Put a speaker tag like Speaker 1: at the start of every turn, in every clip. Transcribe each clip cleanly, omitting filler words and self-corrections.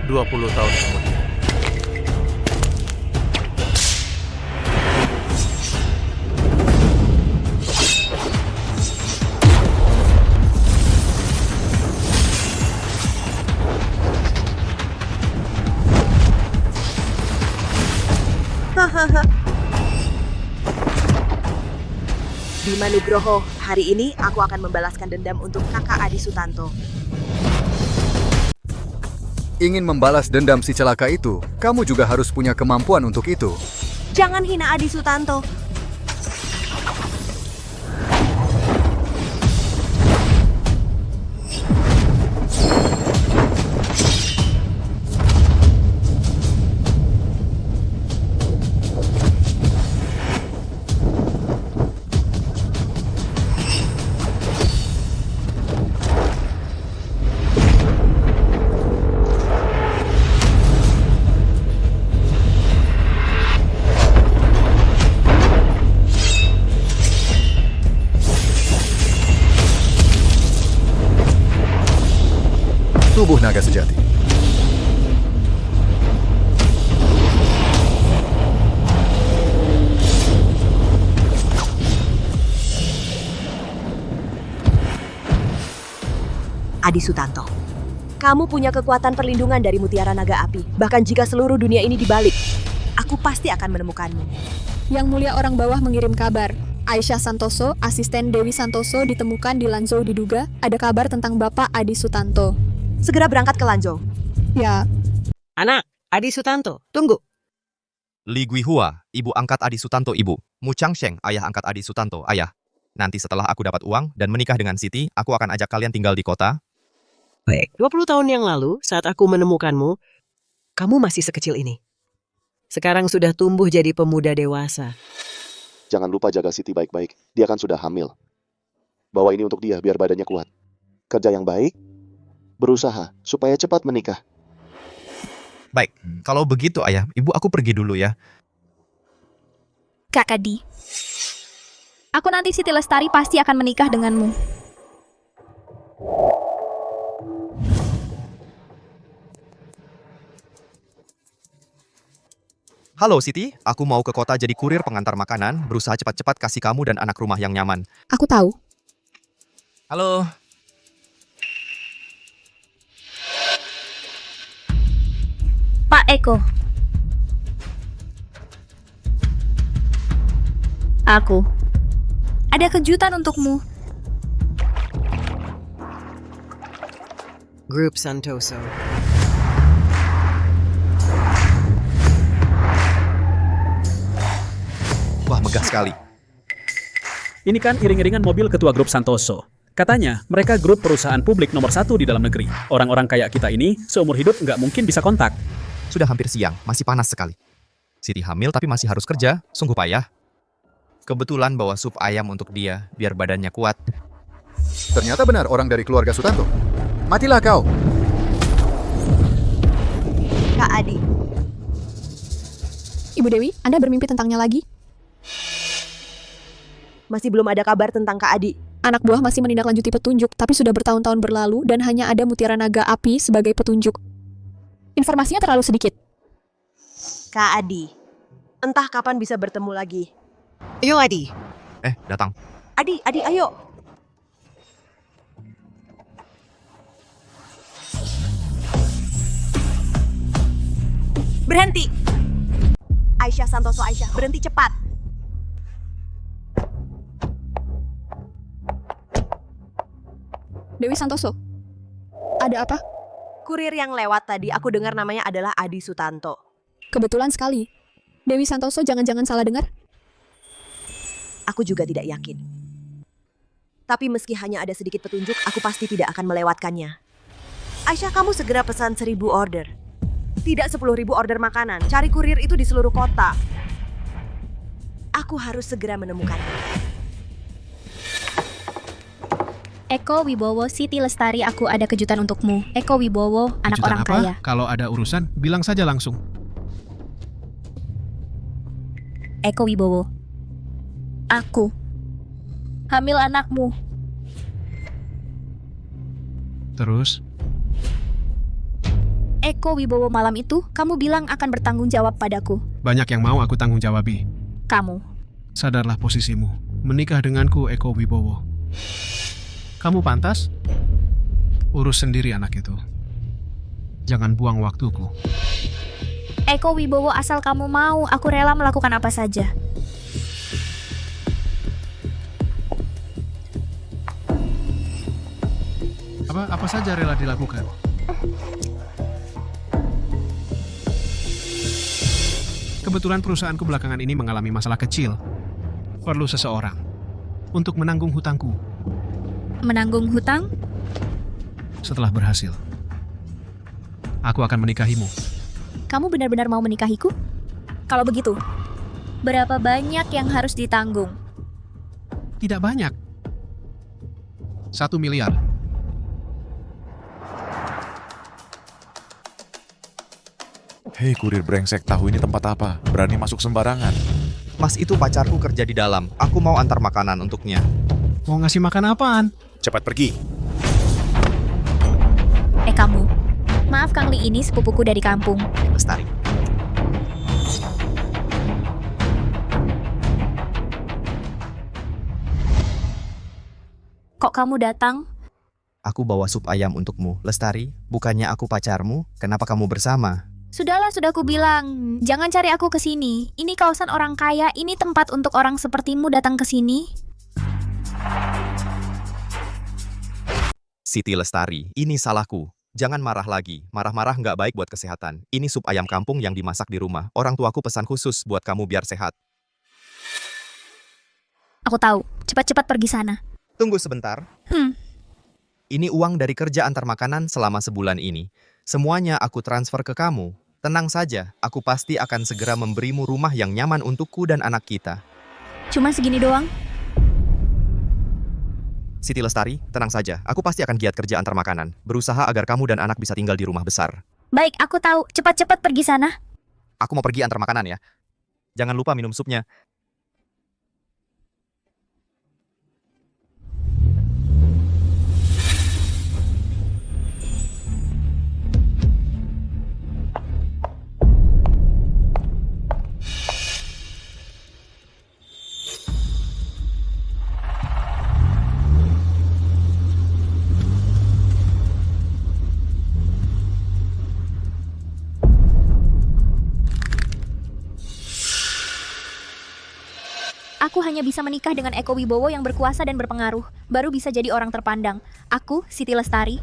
Speaker 1: 20 tahun kemudian.
Speaker 2: Bima Nugroho, hari ini aku akan membalaskan dendam untuk kakak Adi Sutanto.
Speaker 3: Ingin membalas dendam si celaka itu, kamu juga harus punya kemampuan untuk itu.
Speaker 2: Jangan hina Adi Sutanto.
Speaker 3: Tubuh naga sejati.
Speaker 2: Adi Sutanto, kamu punya kekuatan perlindungan dari Mutiara Naga Api. Bahkan jika seluruh dunia ini dibalik, aku pasti akan menemukanmu.
Speaker 4: Yang Mulia Orang Bawah mengirim kabar. Aisyah Santoso, asisten Dewi Santoso ditemukan di Lanzhou diduga ada kabar tentang Bapak Adi Sutanto.
Speaker 2: Segera berangkat ke Lanzhou.
Speaker 4: Ya,
Speaker 5: Anak, Adi Sutanto, tunggu.
Speaker 6: Li Guihua, ibu angkat Adi Sutanto ibu. Mu Changsheng, ayah angkat Adi Sutanto, ayah. Nanti setelah aku dapat uang dan menikah dengan Siti, aku akan ajak kalian tinggal di kota.
Speaker 5: Baik, 20 tahun yang lalu saat aku menemukanmu, kamu masih sekecil ini. Sekarang sudah tumbuh jadi pemuda dewasa.
Speaker 7: Jangan lupa jaga Siti baik-baik. Dia kan sudah hamil. Bawa ini untuk dia biar badannya kuat. Kerja yang baik, berusaha supaya cepat menikah.
Speaker 6: Baik, kalau begitu ayah, ibu aku pergi dulu ya.
Speaker 8: Kak Adi, aku nanti Siti Lestari pasti akan menikah denganmu.
Speaker 6: Halo Siti, aku mau ke kota jadi kurir pengantar makanan, berusaha cepat-cepat kasih kamu dan anak rumah yang nyaman.
Speaker 4: aku tahu.
Speaker 6: Halo.
Speaker 8: Pak Eko. Aku. Ada kejutan untukmu.
Speaker 5: Grup Santoso.
Speaker 6: Wah, megah sekali.
Speaker 9: Ini kan iring-iringan mobil ketua grup Santoso. Katanya, mereka grup perusahaan publik nomor 1 di dalam negeri. Orang-orang kayak kita ini, seumur hidup nggak mungkin bisa kontak.
Speaker 6: Sudah hampir siang, masih panas sekali. Siti hamil tapi masih harus kerja, sungguh payah. Kebetulan bawa sup ayam untuk dia, biar badannya kuat.
Speaker 3: Ternyata benar orang dari keluarga Sutanto. Matilah kau.
Speaker 2: Kak Adi,
Speaker 4: Ibu Dewi, Anda bermimpi tentangnya lagi?
Speaker 2: masih belum ada kabar tentang Kak Adi.
Speaker 4: Anak buah masih menindaklanjuti petunjuk, tapi sudah bertahun-tahun berlalu dan hanya ada Mutiara Naga Api sebagai petunjuk. Informasinya terlalu sedikit.
Speaker 2: Kak Adi, entah kapan bisa bertemu lagi.
Speaker 5: Ayo Adi.
Speaker 6: Datang.
Speaker 2: Adi, ayo. Berhenti. Aisyah Santoso, Aisyah, berhenti cepat.
Speaker 4: Dewi Santoso, ada apa?
Speaker 2: Kurir yang lewat tadi, aku dengar namanya adalah Adi Sutanto.
Speaker 4: Kebetulan sekali. Dewi Santoso jangan-jangan salah dengar?
Speaker 2: Aku juga tidak yakin. Tapi meski hanya ada sedikit petunjuk, aku pasti tidak akan melewatkannya. Aisyah, kamu segera pesan 1000 order. Tidak 10.000 order makanan. Cari kurir itu di seluruh kota. Aku harus segera menemukannya.
Speaker 8: Eko Wibowo, Siti Lestari, aku ada kejutan untukmu. Eko Wibowo, anak
Speaker 10: Kejutan
Speaker 8: orang
Speaker 10: apa?
Speaker 8: kaya.
Speaker 10: Kalau ada urusan, bilang saja langsung.
Speaker 8: Eko Wibowo. Aku. Hamil anakmu.
Speaker 10: Terus,
Speaker 8: Eko Wibowo malam itu, kamu bilang akan bertanggung jawab padaku.
Speaker 10: Banyak yang mau aku tanggung jawabi.
Speaker 8: Kamu.
Speaker 10: Sadarlah posisimu. Menikah denganku, Eko Wibowo. Kamu pantas? Urus sendiri anak itu. Jangan buang waktuku.
Speaker 8: Eko Wibowo, asal kamu mau, aku rela melakukan apa saja.
Speaker 10: Apa saja rela dilakukan. Kebetulan perusahaanku belakangan ini mengalami masalah kecil. Perlu seseorang untuk menanggung hutangku
Speaker 8: Menanggung hutang?
Speaker 10: setelah berhasil. Aku akan menikahimu.
Speaker 8: Kamu benar-benar mau menikahiku? Kalau begitu, berapa banyak yang harus ditanggung?
Speaker 10: Tidak banyak. 1 miliar.
Speaker 1: Hei kurir brengsek, tahu ini tempat apa? Berani masuk sembarangan.
Speaker 6: Mas, itu pacarku kerja di dalam. Aku mau antar makanan untuknya.
Speaker 10: Mau ngasih makan apaan?
Speaker 1: Cepat pergi.
Speaker 8: Kamu. Maaf Kang Li, ini sepupuku dari kampung.
Speaker 6: Lestari.
Speaker 8: Kok kamu datang?
Speaker 6: Aku bawa sup ayam untukmu. Lestari, bukannya aku pacarmu? Kenapa kamu bersama?
Speaker 8: Sudah aku bilang. Jangan cari aku ke sini. Ini kawasan orang kaya, ini tempat untuk orang sepertimu datang ke sini.
Speaker 6: Siti Lestari, ini salahku. Jangan marah lagi. Marah-marah nggak baik buat kesehatan. Ini sup ayam kampung yang dimasak di rumah. Orang tuaku pesan khusus buat kamu biar sehat.
Speaker 8: Aku tahu. Cepat-cepat pergi sana.
Speaker 6: Tunggu sebentar. Ini uang dari kerja antar makanan selama sebulan ini. Semuanya aku transfer ke kamu. Tenang saja, aku pasti akan segera memberimu rumah yang nyaman untukku dan anak kita.
Speaker 8: Cuma segini doang?
Speaker 6: Siti Lestari, tenang saja. Aku pasti akan giat kerja antar makanan. Berusaha agar kamu dan anak bisa tinggal di rumah besar.
Speaker 8: Baik, aku tahu. Cepat-cepat pergi sana.
Speaker 6: Aku mau pergi antar makanan ya. Jangan lupa minum supnya.
Speaker 8: Aku hanya bisa menikah dengan Eko Wibowo yang berkuasa dan berpengaruh. Baru bisa jadi orang terpandang. Aku, Siti Lestari,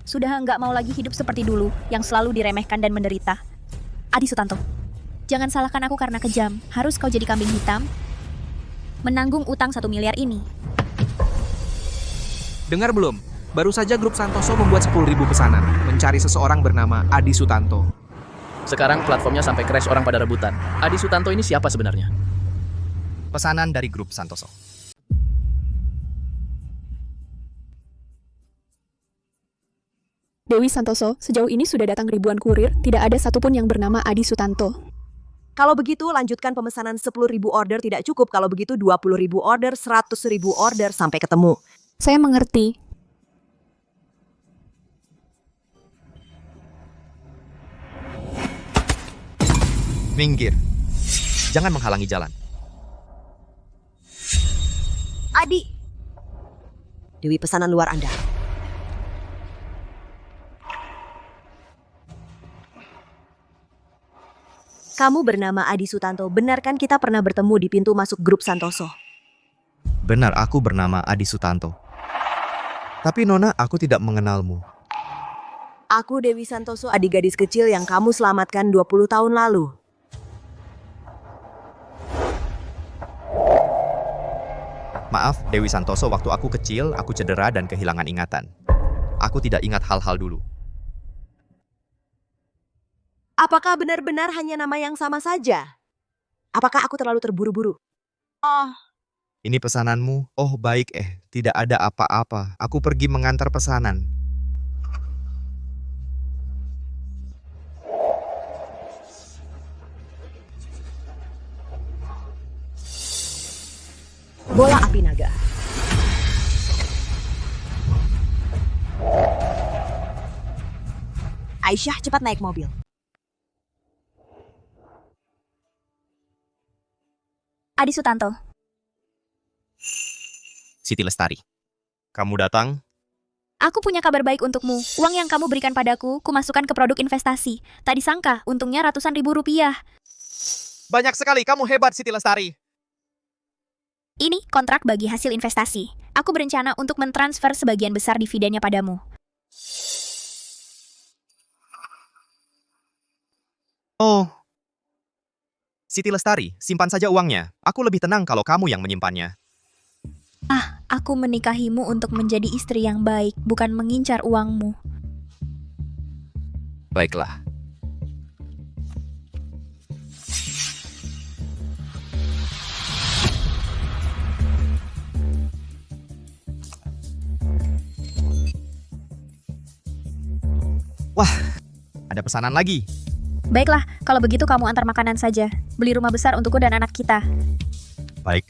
Speaker 8: sudah nggak mau lagi hidup seperti dulu, yang selalu diremehkan dan menderita. Adi Sutanto, jangan salahkan aku karena kejam. Harus kau jadi kambing hitam? Menanggung utang 1 miliar ini.
Speaker 11: Dengar belum? Baru saja grup Santoso membuat 10.000 pesanan, mencari seseorang bernama Adi Sutanto.
Speaker 9: Sekarang platformnya sampai crash, orang pada rebutan. Adi Sutanto ini siapa sebenarnya?
Speaker 6: Pesanan dari grup Santoso.
Speaker 4: Dewi Santoso, sejauh ini sudah datang ribuan kurir, tidak ada satupun yang bernama Adi Sutanto.
Speaker 2: Kalau begitu, lanjutkan pemesanan 10.000 order tidak cukup. Kalau begitu 20.000 order, 100.000 order sampai ketemu.
Speaker 4: Saya mengerti.
Speaker 6: Minggir. Jangan menghalangi jalan.
Speaker 2: Adi. Dewi, pesanan luar Anda. Kamu bernama Adi Sutanto, benar kan kita pernah bertemu di pintu masuk grup Santoso?
Speaker 6: Benar, aku bernama Adi Sutanto. Tapi Nona, aku tidak mengenalmu.
Speaker 2: Aku Dewi Santoso, adik gadis kecil yang kamu selamatkan 20 tahun lalu.
Speaker 6: Maaf, Dewi Santoso, waktu aku kecil, aku cedera dan kehilangan ingatan. Aku tidak ingat hal-hal dulu.
Speaker 2: Apakah benar-benar hanya nama yang sama saja? Apakah aku terlalu terburu-buru? Oh,
Speaker 6: Ini pesananmu? Oh baik, tidak ada apa-apa. Aku pergi mengantar pesanan.
Speaker 2: bola api naga. Aisyah, cepat naik mobil.
Speaker 8: Adi Sutanto.
Speaker 6: Siti Lestari. Kamu datang?
Speaker 8: Aku punya kabar baik untukmu. Uang yang kamu berikan padaku, kumasukkan ke produk investasi. Tak disangka, untungnya ratusan ribu rupiah.
Speaker 6: Banyak sekali, kamu hebat Siti Lestari.
Speaker 8: Ini kontrak bagi hasil investasi. Aku berencana untuk mentransfer sebagian besar dividennya padamu.
Speaker 6: Oh. Siti Lestari, simpan saja uangnya. Aku lebih tenang kalau kamu yang menyimpannya.
Speaker 8: Aku menikahimu untuk menjadi istri yang baik, bukan mengincar uangmu.
Speaker 6: Baiklah. Wah, ada pesanan lagi.
Speaker 8: Baiklah, kalau begitu kamu antar makanan saja. Beli rumah besar untukku dan anak kita.
Speaker 6: Baik.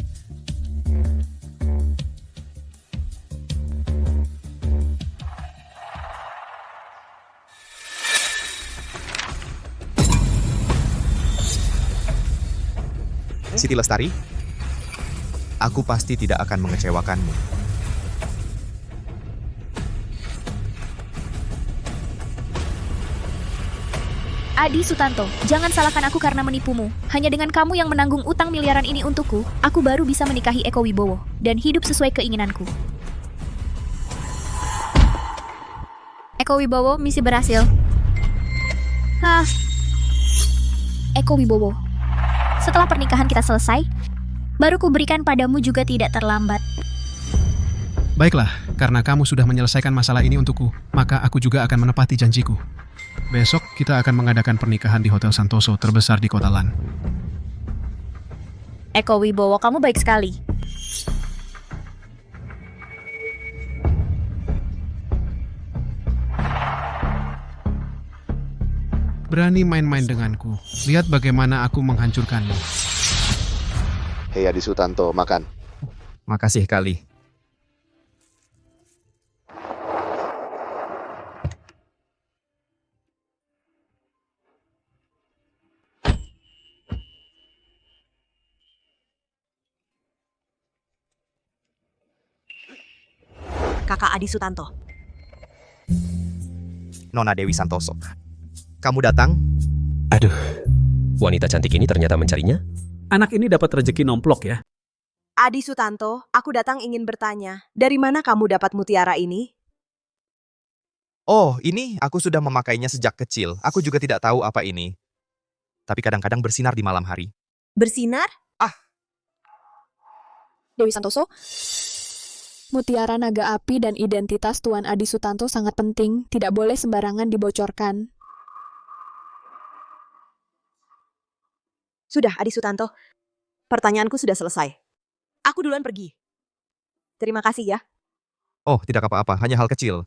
Speaker 6: Siti Lestari, aku pasti tidak akan mengecewakanmu.
Speaker 8: Adi Sutanto, jangan salahkan aku karena menipumu. Hanya dengan kamu yang menanggung utang miliaran ini untukku, aku baru bisa menikahi Eko Wibowo dan hidup sesuai keinginanku. Eko Wibowo, misi berhasil. Eko Wibowo, setelah pernikahan kita selesai, baru kuberikan padamu juga tidak terlambat.
Speaker 10: Baiklah, karena kamu sudah menyelesaikan masalah ini untukku, maka aku juga akan menepati janjiku. Besok kita akan mengadakan pernikahan di Hotel Santoso terbesar di Kota Lan.
Speaker 8: Eko Wibowo, kamu baik sekali.
Speaker 10: Berani main-main denganku. Lihat bagaimana aku menghancurkanmu.
Speaker 7: Hei Adi Sutanto, makan.
Speaker 6: Makasih kali.
Speaker 2: Kakak Adi Sutanto.
Speaker 6: Nona Dewi Santoso. Kamu datang?
Speaker 12: Aduh, wanita cantik ini ternyata mencarinya.
Speaker 9: Anak ini dapat rezeki nomplok ya.
Speaker 2: Adi Sutanto, aku datang ingin bertanya, dari mana kamu dapat mutiara ini?
Speaker 6: Oh, ini aku sudah memakainya sejak kecil. Aku juga tidak tahu apa ini. Tapi kadang-kadang bersinar di malam hari.
Speaker 2: Bersinar?
Speaker 4: Dewi Santoso, mutiara naga api dan identitas Tuan Adi Sutanto sangat penting, tidak boleh sembarangan dibocorkan.
Speaker 2: Sudah, Adi Sutanto. Pertanyaanku sudah selesai. Aku duluan pergi. Terima kasih ya.
Speaker 6: Oh, tidak apa-apa, hanya hal kecil.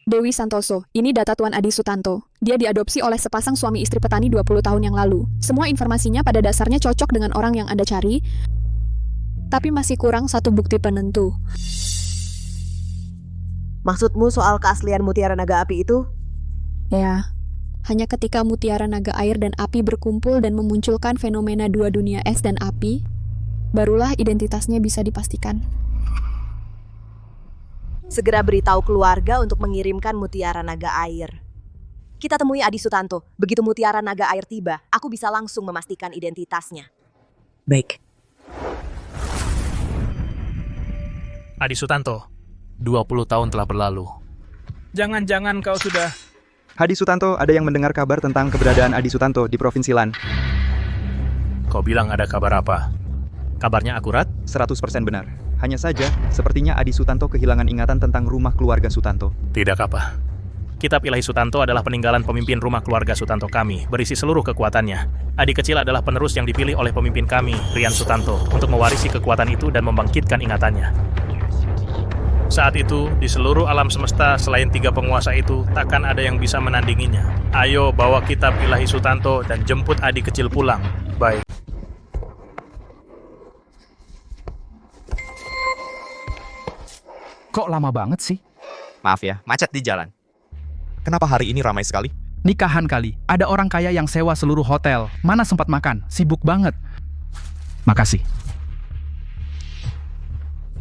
Speaker 4: Dewi Santoso, ini data Tuan Adi Sutanto. Dia diadopsi oleh sepasang suami istri petani 20 tahun yang lalu. Semua informasinya pada dasarnya cocok dengan orang yang Anda cari, tapi masih kurang satu bukti penentu.
Speaker 2: Maksudmu soal keaslian mutiara naga api itu?
Speaker 4: Ya, hanya ketika mutiara naga air dan api berkumpul dan memunculkan fenomena dua dunia es dan api, barulah identitasnya bisa dipastikan.
Speaker 2: Segera beritahu keluarga untuk mengirimkan mutiara naga air. Kita temui Adi Sutanto. Begitu mutiara naga air tiba, aku bisa langsung memastikan identitasnya.
Speaker 5: Baik.
Speaker 13: Adi Sutanto, 20 tahun telah berlalu.
Speaker 11: Jangan-jangan kau sudah...
Speaker 14: Adi Sutanto, ada yang mendengar kabar tentang keberadaan Adi Sutanto di Provinsi Lan.
Speaker 13: Kau bilang ada kabar apa? Kabarnya akurat?
Speaker 14: 100% benar. Hanya saja, sepertinya Adi Sutanto kehilangan ingatan tentang rumah keluarga Sutanto.
Speaker 13: Tidak apa. Kitab Ilahi Sutanto adalah peninggalan pemimpin rumah keluarga Sutanto kami, berisi seluruh kekuatannya. Adi kecil adalah penerus yang dipilih oleh pemimpin kami, Rian Sutanto, untuk mewarisi kekuatan itu dan membangkitkan ingatannya. Saat itu, di seluruh alam semesta selain 3 penguasa itu, takkan ada yang bisa menandinginya. Ayo bawa kitab ilahi Sutanto dan jemput adik kecil pulang. Baik.
Speaker 15: Kok lama banget sih?
Speaker 6: Maaf ya, macet di jalan. Kenapa hari ini ramai sekali?
Speaker 15: Nikahan kali. Ada orang kaya yang sewa seluruh hotel. Mana sempat makan? Sibuk banget. Makasih.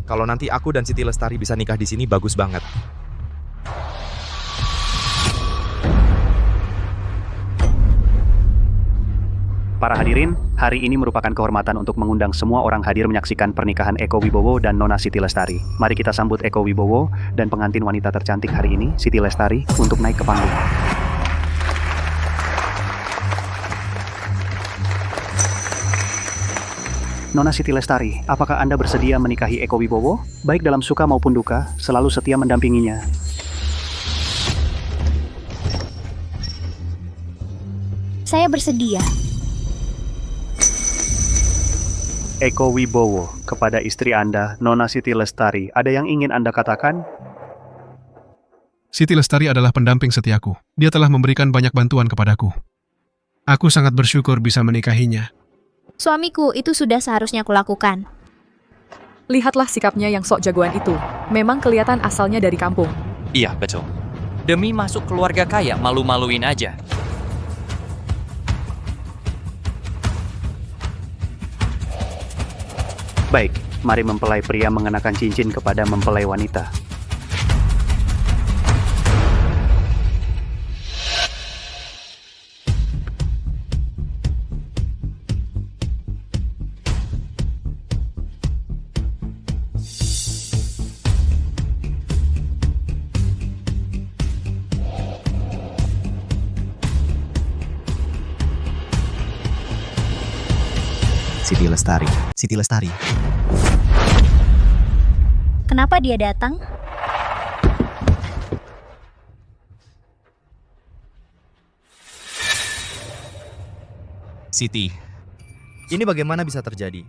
Speaker 6: Kalau nanti aku dan Siti Lestari bisa nikah di sini bagus banget.
Speaker 16: Para hadirin, hari ini merupakan kehormatan untuk mengundang semua orang hadir menyaksikan pernikahan Eko Wibowo dan Nona Siti Lestari. Mari kita sambut Eko Wibowo dan pengantin wanita tercantik hari ini, Siti Lestari, untuk naik ke panggung. Nona Siti Lestari, apakah Anda bersedia menikahi Eko Wibowo? Baik dalam suka maupun duka, selalu setia mendampinginya.
Speaker 8: Saya bersedia.
Speaker 16: Eko Wibowo, kepada istri Anda, Nona Siti Lestari, ada yang ingin Anda katakan?
Speaker 10: Siti Lestari adalah pendamping setiaku. Dia telah memberikan banyak bantuan kepadaku. Aku sangat bersyukur bisa menikahinya.
Speaker 8: Suamiku, itu sudah seharusnya kulakukan.
Speaker 17: Lihatlah sikapnya yang sok jagoan itu. Memang kelihatan asalnya dari kampung.
Speaker 18: Iya, betul. Demi masuk keluarga kaya, malu-maluin aja.
Speaker 16: Baik, mari mempelai pria mengenakan cincin kepada mempelai wanita.
Speaker 6: Siti Lestari, Siti Lestari.
Speaker 8: Kenapa dia datang?
Speaker 6: Siti, ini bagaimana bisa terjadi?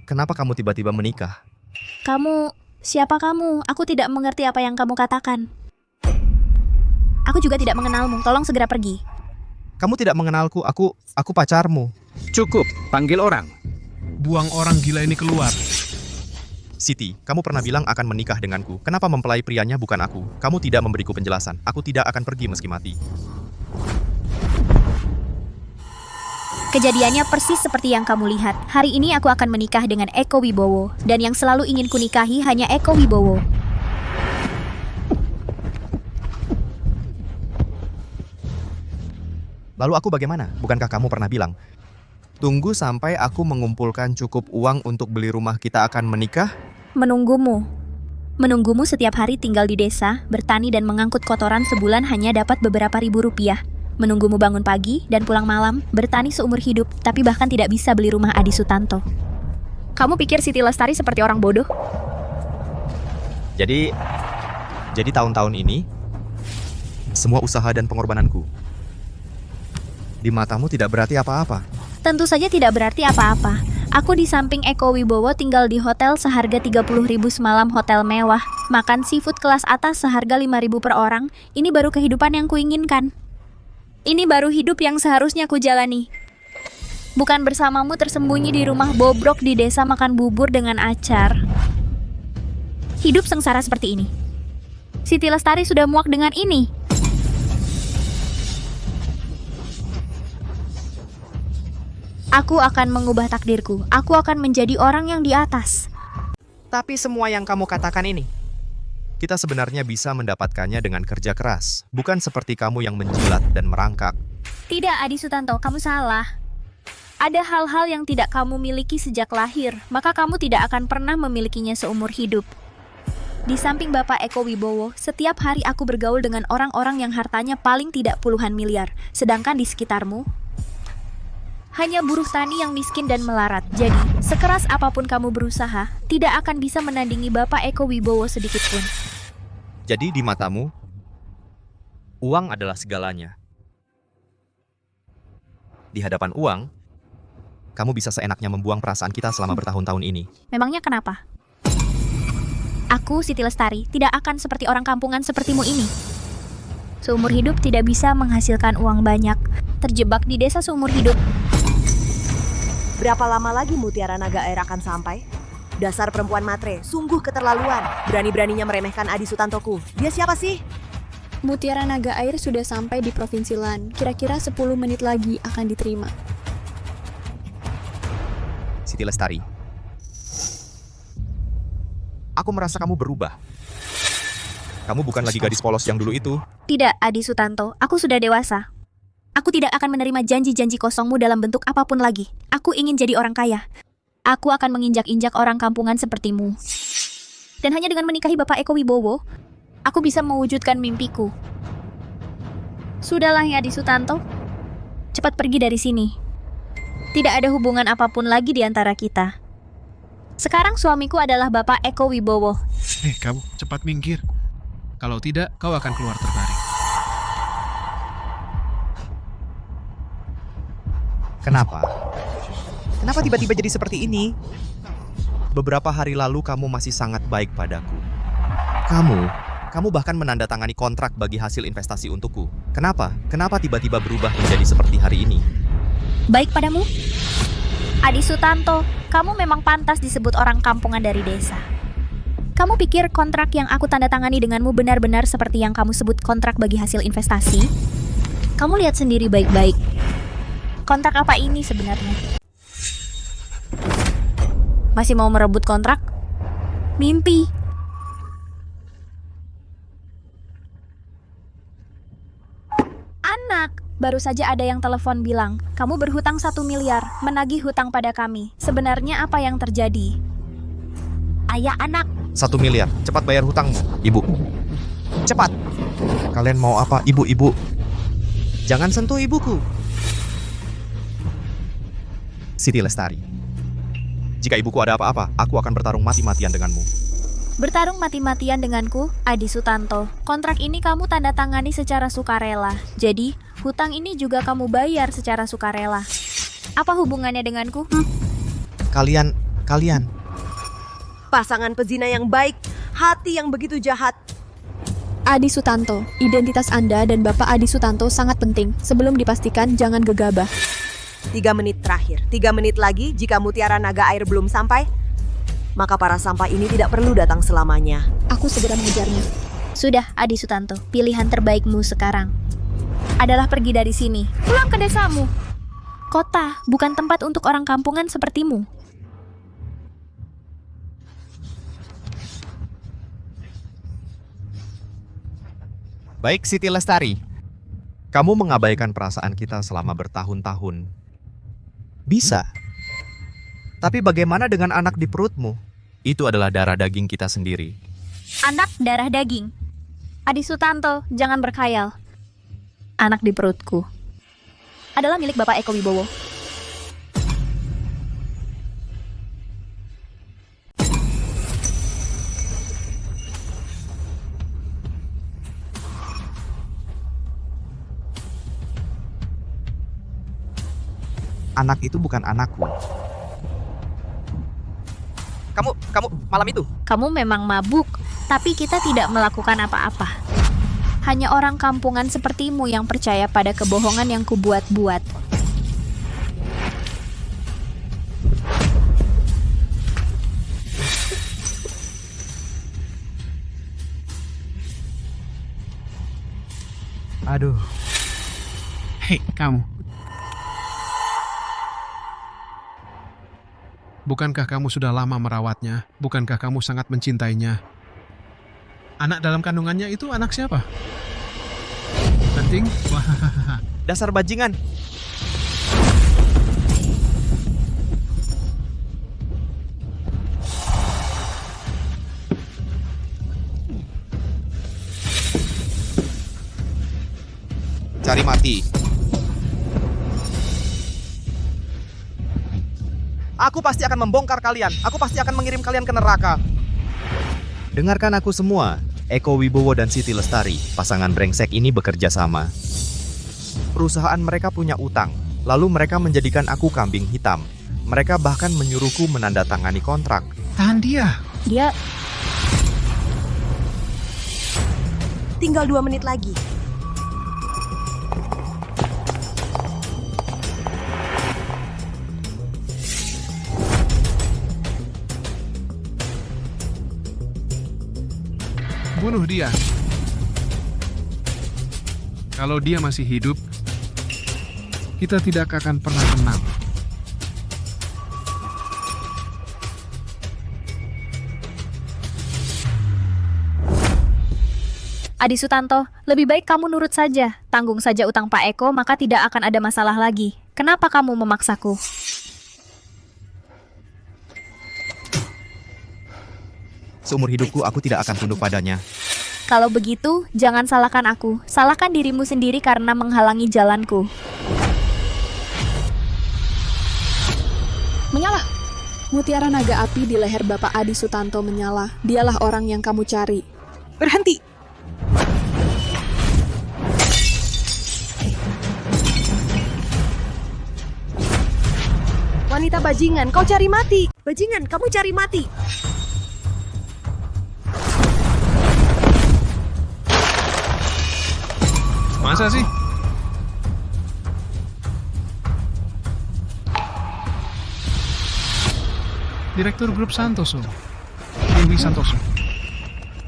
Speaker 6: Kenapa kamu tiba-tiba menikah?
Speaker 8: Siapa kamu? Aku tidak mengerti apa yang kamu katakan. Aku juga tidak mengenalmu, tolong segera pergi.
Speaker 6: Kamu tidak mengenalku, aku pacarmu.
Speaker 15: Cukup, panggil orang.
Speaker 10: Buang orang gila ini keluar.
Speaker 6: Siti, kamu pernah bilang akan menikah denganku. Kenapa mempelai prianya bukan aku? Kamu tidak memberiku penjelasan. Aku tidak akan pergi meski mati.
Speaker 8: Kejadiannya persis seperti yang kamu lihat. Hari ini aku akan menikah dengan Eko Wibowo. Dan yang selalu ingin kunikahi hanya Eko Wibowo.
Speaker 6: Lalu aku bagaimana? Bukankah kamu pernah bilang, tunggu sampai aku mengumpulkan cukup uang untuk beli rumah kita akan menikah?
Speaker 8: Menunggumu. Menunggumu setiap hari tinggal di desa, bertani dan mengangkut kotoran sebulan hanya dapat beberapa ribu rupiah. Menunggumu bangun pagi dan pulang malam, bertani seumur hidup, tapi bahkan tidak bisa beli rumah Adi Sutanto.
Speaker 4: Kamu pikir Siti Lestari seperti orang bodoh?
Speaker 6: Jadi tahun-tahun ini, semua usaha dan pengorbananku di matamu tidak berarti apa-apa.
Speaker 8: Tentu saja tidak berarti apa-apa. Aku di samping Eko Wibowo tinggal di hotel seharga 30.000 semalam hotel mewah. Makan seafood kelas atas seharga 5.000 per orang. Ini baru kehidupan yang kuinginkan. Ini baru hidup yang seharusnya kujalani. Bukan bersamamu tersembunyi di rumah bobrok di desa makan bubur dengan acar. Hidup sengsara seperti ini. Siti Lestari sudah muak dengan ini. Aku akan mengubah takdirku. Aku akan menjadi orang yang di atas.
Speaker 6: Tapi semua yang kamu katakan ini, kita sebenarnya bisa mendapatkannya dengan kerja keras. Bukan seperti kamu yang menjilat dan merangkak.
Speaker 8: Tidak, Adi Sutanto, kamu salah. Ada hal-hal yang tidak kamu miliki sejak lahir, maka kamu tidak akan pernah memilikinya seumur hidup. Di samping Bapak Eko Wibowo, setiap hari aku bergaul dengan orang-orang yang hartanya paling tidak puluhan miliar. Sedangkan di sekitarmu, hanya buruh tani yang miskin dan melarat. Jadi, sekeras apapun kamu berusaha, tidak akan bisa menandingi Bapak Eko Wibowo sedikitpun.
Speaker 6: Jadi di matamu, uang adalah segalanya. Di hadapan uang, kamu bisa seenaknya membuang perasaan kita selama bertahun-tahun ini.
Speaker 8: Memangnya kenapa? Aku, Siti Lestari, tidak akan seperti orang kampungan sepertimu ini. Seumur hidup tidak bisa menghasilkan uang banyak. Terjebak di desa seumur hidup.
Speaker 2: Berapa lama lagi Mutiara Naga Air akan sampai? Dasar perempuan matre, sungguh keterlaluan. Berani-beraninya meremehkan Adi Sutantoku. Dia siapa sih?
Speaker 4: Mutiara Naga Air sudah sampai di Provinsi Lan. Kira-kira 10 menit lagi akan diterima.
Speaker 6: Siti Lestari. Aku merasa kamu berubah. Kamu bukan lagi gadis polos yang dulu itu.
Speaker 8: Tidak, Adi Sutanto. Aku sudah dewasa. Aku tidak akan menerima janji-janji kosongmu dalam bentuk apapun lagi. Aku ingin jadi orang kaya. Aku akan menginjak-injak orang kampungan sepertimu. Dan hanya dengan menikahi Bapak Eko Wibowo, aku bisa mewujudkan mimpiku. Sudahlah ya Adi Sutanto. Cepat pergi dari sini. Tidak ada hubungan apapun lagi di antara kita. Sekarang suamiku adalah Bapak Eko Wibowo.
Speaker 10: Kamu cepat minggir. Kalau tidak, kau akan keluar terbaring.
Speaker 6: Kenapa? Kenapa tiba-tiba jadi seperti ini? Beberapa hari lalu kamu masih sangat baik padaku. Kamu bahkan menandatangani kontrak bagi hasil investasi untukku. Kenapa? Kenapa tiba-tiba berubah menjadi seperti hari ini?
Speaker 8: Baik padamu? Adi Sutanto, kamu memang pantas disebut orang kampungan dari desa. Kamu pikir kontrak yang aku tanda tangani denganmu benar-benar seperti yang kamu sebut kontrak bagi hasil investasi? Kamu lihat sendiri baik-baik. Kontrak apa ini sebenarnya? Masih mau merebut kontrak? Mimpi. Anak, baru saja ada yang telepon bilang, kamu berhutang 1 miliar, menagih hutang pada kami. Sebenarnya apa yang terjadi? Ayah anak.
Speaker 6: 1 miliar, cepat bayar hutangmu, ibu. Cepat. Kalian mau apa, ibu-ibu? Jangan sentuh ibuku. Siti Lestari. Jika ibuku ada apa-apa, aku akan bertarung mati-matian denganmu.
Speaker 8: Bertarung mati-matian denganku, Adi Sutanto. Kontrak ini kamu tanda tangani secara sukarela. Jadi, hutang ini juga kamu bayar secara sukarela. Apa hubungannya denganku?
Speaker 6: Kalian.
Speaker 2: Pasangan pezina yang baik, hati yang begitu jahat.
Speaker 4: Adi Sutanto, identitas Anda dan Bapak Adi Sutanto sangat penting. Sebelum dipastikan, jangan gegabah.
Speaker 2: 3 menit terakhir. 3 menit lagi, jika Mutiara Naga Air belum sampai, maka para sampah ini tidak perlu datang selamanya.
Speaker 4: Aku segera mengejarnya.
Speaker 8: Sudah, Adi Sutanto. Pilihan terbaikmu sekarang adalah pergi dari sini. Pulang ke desamu. Kota bukan tempat untuk orang kampungan sepertimu.
Speaker 6: Baik, Siti Lestari. Kamu mengabaikan perasaan kita selama bertahun-tahun. Bisa. Tapi bagaimana dengan anak di perutmu? Itu adalah darah daging kita sendiri.
Speaker 8: Anak darah daging. Adi Sutanto, jangan berkhayal. Anak di perutku adalah milik Bapak Eko Wibowo.
Speaker 6: Anak itu bukan anakku. Kamu malam itu?
Speaker 8: Kamu memang mabuk, tapi kita tidak melakukan apa-apa. Hanya orang kampungan sepertimu yang percaya pada kebohongan yang kubuat-buat.
Speaker 6: Aduh.
Speaker 10: Hei, kamu. Bukankah kamu sudah lama merawatnya? Bukankah kamu sangat mencintainya? Anak dalam kandungannya itu anak siapa? Penting? Wah.
Speaker 6: Dasar bajingan. Cari mati. Aku pasti akan membongkar kalian. Aku pasti akan mengirim kalian ke neraka. Dengarkan aku semua. Eko Wibowo dan Siti Lestari, pasangan brengsek ini bekerja sama. Perusahaan mereka punya utang. Lalu mereka menjadikan aku kambing hitam. Mereka bahkan menyuruhku menandatangani kontrak.
Speaker 10: Tahan dia.
Speaker 2: Tinggal 2 menit lagi.
Speaker 10: Bunuh dia. Kalau dia masih hidup, kita tidak akan pernah tenang.
Speaker 8: Adi Sutanto, lebih baik kamu nurut saja. Tanggung saja utang Pak Eko, maka tidak akan ada masalah lagi. Kenapa kamu memaksaku?
Speaker 6: Seumur hidupku aku tidak akan tunduk padanya.
Speaker 8: Kalau begitu, jangan salahkan aku. Salahkan dirimu sendiri karena menghalangi jalanku.
Speaker 4: Menyala! Mutiara naga api di leher Bapak Adi Sutanto menyala. Dialah orang yang kamu cari.
Speaker 2: Berhenti! Wanita bajingan, kau cari mati! Bajingan, kamu cari mati!
Speaker 10: Masa sih? Direktur Grup Santoso, Dewi Santoso.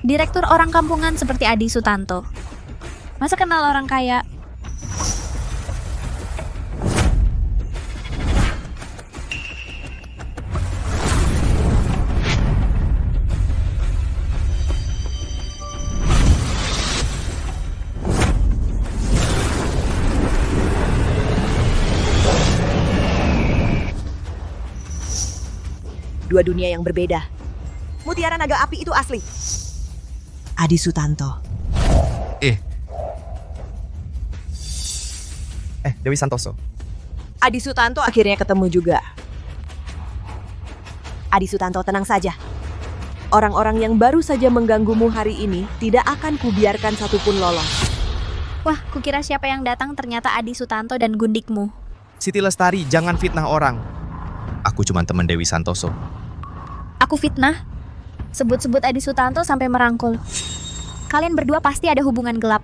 Speaker 8: Direktur orang kampungan seperti Adi Sutanto. Masa kenal orang kaya?
Speaker 2: Dua dunia yang berbeda. Mutiara naga api itu asli. Adi Sutanto.
Speaker 6: Dewi Santoso.
Speaker 2: Adi Sutanto akhirnya ketemu juga. Adi Sutanto, tenang saja. Orang-orang yang baru saja mengganggumu hari ini tidak akan kubiarkan satupun lolos.
Speaker 8: Wah, kukira siapa yang datang ternyata Adi Sutanto dan gundikmu.
Speaker 6: Siti Lestari, jangan fitnah orang. Aku cuma teman Dewi Santoso.
Speaker 8: Aku fitnah? Sebut-sebut Adi Sutanto sampai merangkul. Kalian berdua pasti ada hubungan gelap.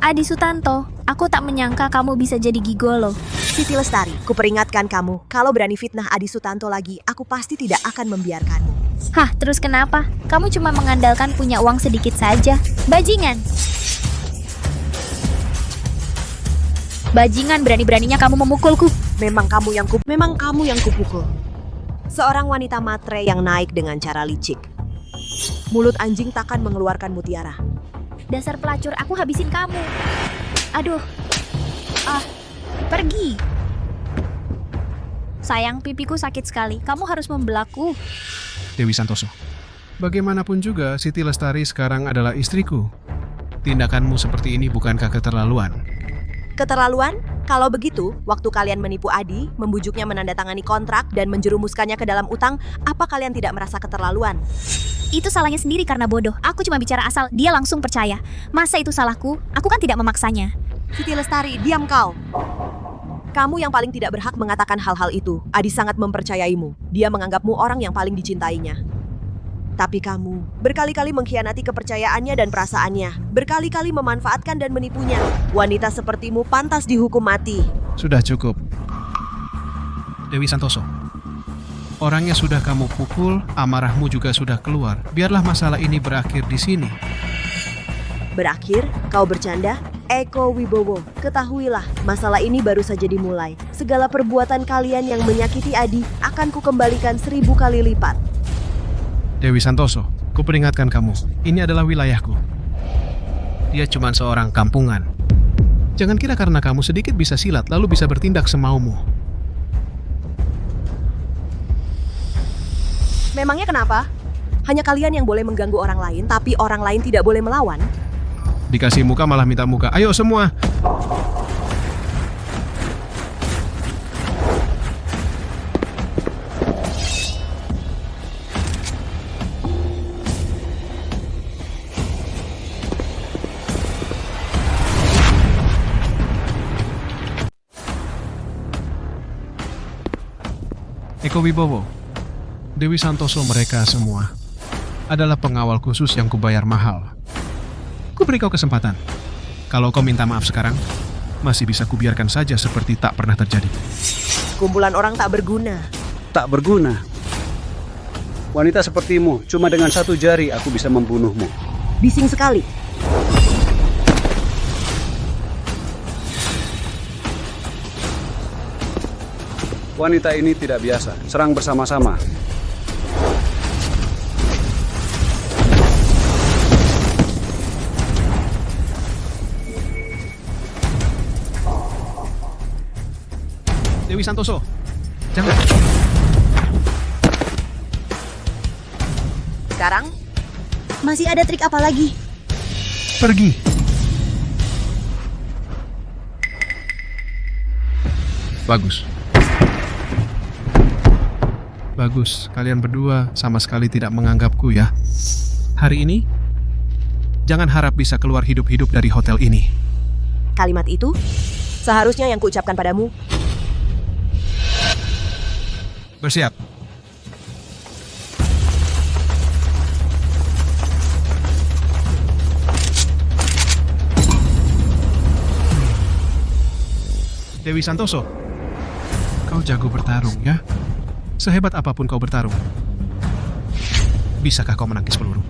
Speaker 8: Adi Sutanto, aku tak menyangka kamu bisa jadi gigolo.
Speaker 2: Siti Lestari, kuperingatkan kamu, kalau berani fitnah Adi Sutanto lagi, aku pasti tidak akan membiarkanmu.
Speaker 8: Hah, terus kenapa? Kamu cuma mengandalkan punya uang sedikit saja. Bajingan! Bajingan, berani-beraninya kamu memukulku.
Speaker 2: Memang kamu yang kupukul. Seorang wanita matre yang naik dengan cara licik. Mulut anjing takkan mengeluarkan mutiara.
Speaker 8: Dasar pelacur, aku habisin kamu. Aduh. Pergi. Sayang, pipiku sakit sekali. Kamu harus membelakku.
Speaker 10: Dewi Santoso. Bagaimanapun juga, Siti Lestari sekarang adalah istriku. Tindakanmu seperti ini bukankah keterlaluan?
Speaker 2: Keterlaluan? Kalau begitu, waktu kalian menipu Adi, membujuknya menandatangani kontrak dan menjerumuskannya ke dalam utang, apa kalian tidak merasa keterlaluan?
Speaker 8: Itu salahnya sendiri karena bodoh. Aku cuma bicara asal, dia langsung percaya. Masa itu salahku? Aku kan tidak memaksanya.
Speaker 2: Siti Lestari, diam kau. Kamu yang paling tidak berhak mengatakan hal-hal itu. Adi sangat mempercayaimu. Dia menganggapmu orang yang paling dicintainya. Tapi kamu berkali-kali mengkhianati kepercayaannya dan perasaannya. Berkali-kali memanfaatkan dan menipunya. Wanita sepertimu pantas dihukum mati.
Speaker 10: Sudah cukup. Dewi Santoso. Orangnya sudah kamu pukul, amarahmu juga sudah keluar. Biarlah masalah ini berakhir di sini.
Speaker 2: Berakhir? Kau bercanda? Eko Wibowo, ketahuilah, masalah ini baru saja dimulai. Segala perbuatan kalian yang menyakiti Adi akan kukembalikan 1000 kali lipat.
Speaker 10: Dewi Santoso, kuperingatkan kamu, ini adalah wilayahku. Dia cuma seorang kampungan. Jangan kira karena kamu sedikit bisa silat, lalu bisa bertindak semaumu.
Speaker 2: Memangnya kenapa? Hanya kalian yang boleh mengganggu orang lain, tapi orang lain tidak boleh melawan?
Speaker 10: Dikasih muka malah minta muka. Ayo semua! Eko Wibowo, Dewi Santoso, mereka semua adalah pengawal khusus yang kubayar mahal. Ku beri kau kesempatan. Kalau kau minta maaf sekarang, masih bisa kubiarkan saja seperti tak pernah terjadi.
Speaker 2: Kumpulan orang tak berguna.
Speaker 19: Tak berguna. Wanita sepertimu, cuma dengan satu jari aku bisa membunuhmu.
Speaker 2: Bising sekali.
Speaker 19: Wanita ini tidak biasa. Serang bersama-sama.
Speaker 10: Dewi Santoso, jangan.
Speaker 2: Sekarang, masih ada trik apa lagi?
Speaker 10: Pergi. Bagus. Bagus, kalian berdua sama sekali tidak menganggapku ya. Hari ini, jangan harap bisa keluar hidup-hidup dari hotel ini.
Speaker 2: Kalimat itu seharusnya yang kuucapkan padamu.
Speaker 10: Bersiap. Dewi Santoso, kau jago bertarung ya? Sehebat apapun kau bertarung, bisakah kau menangkis peluru?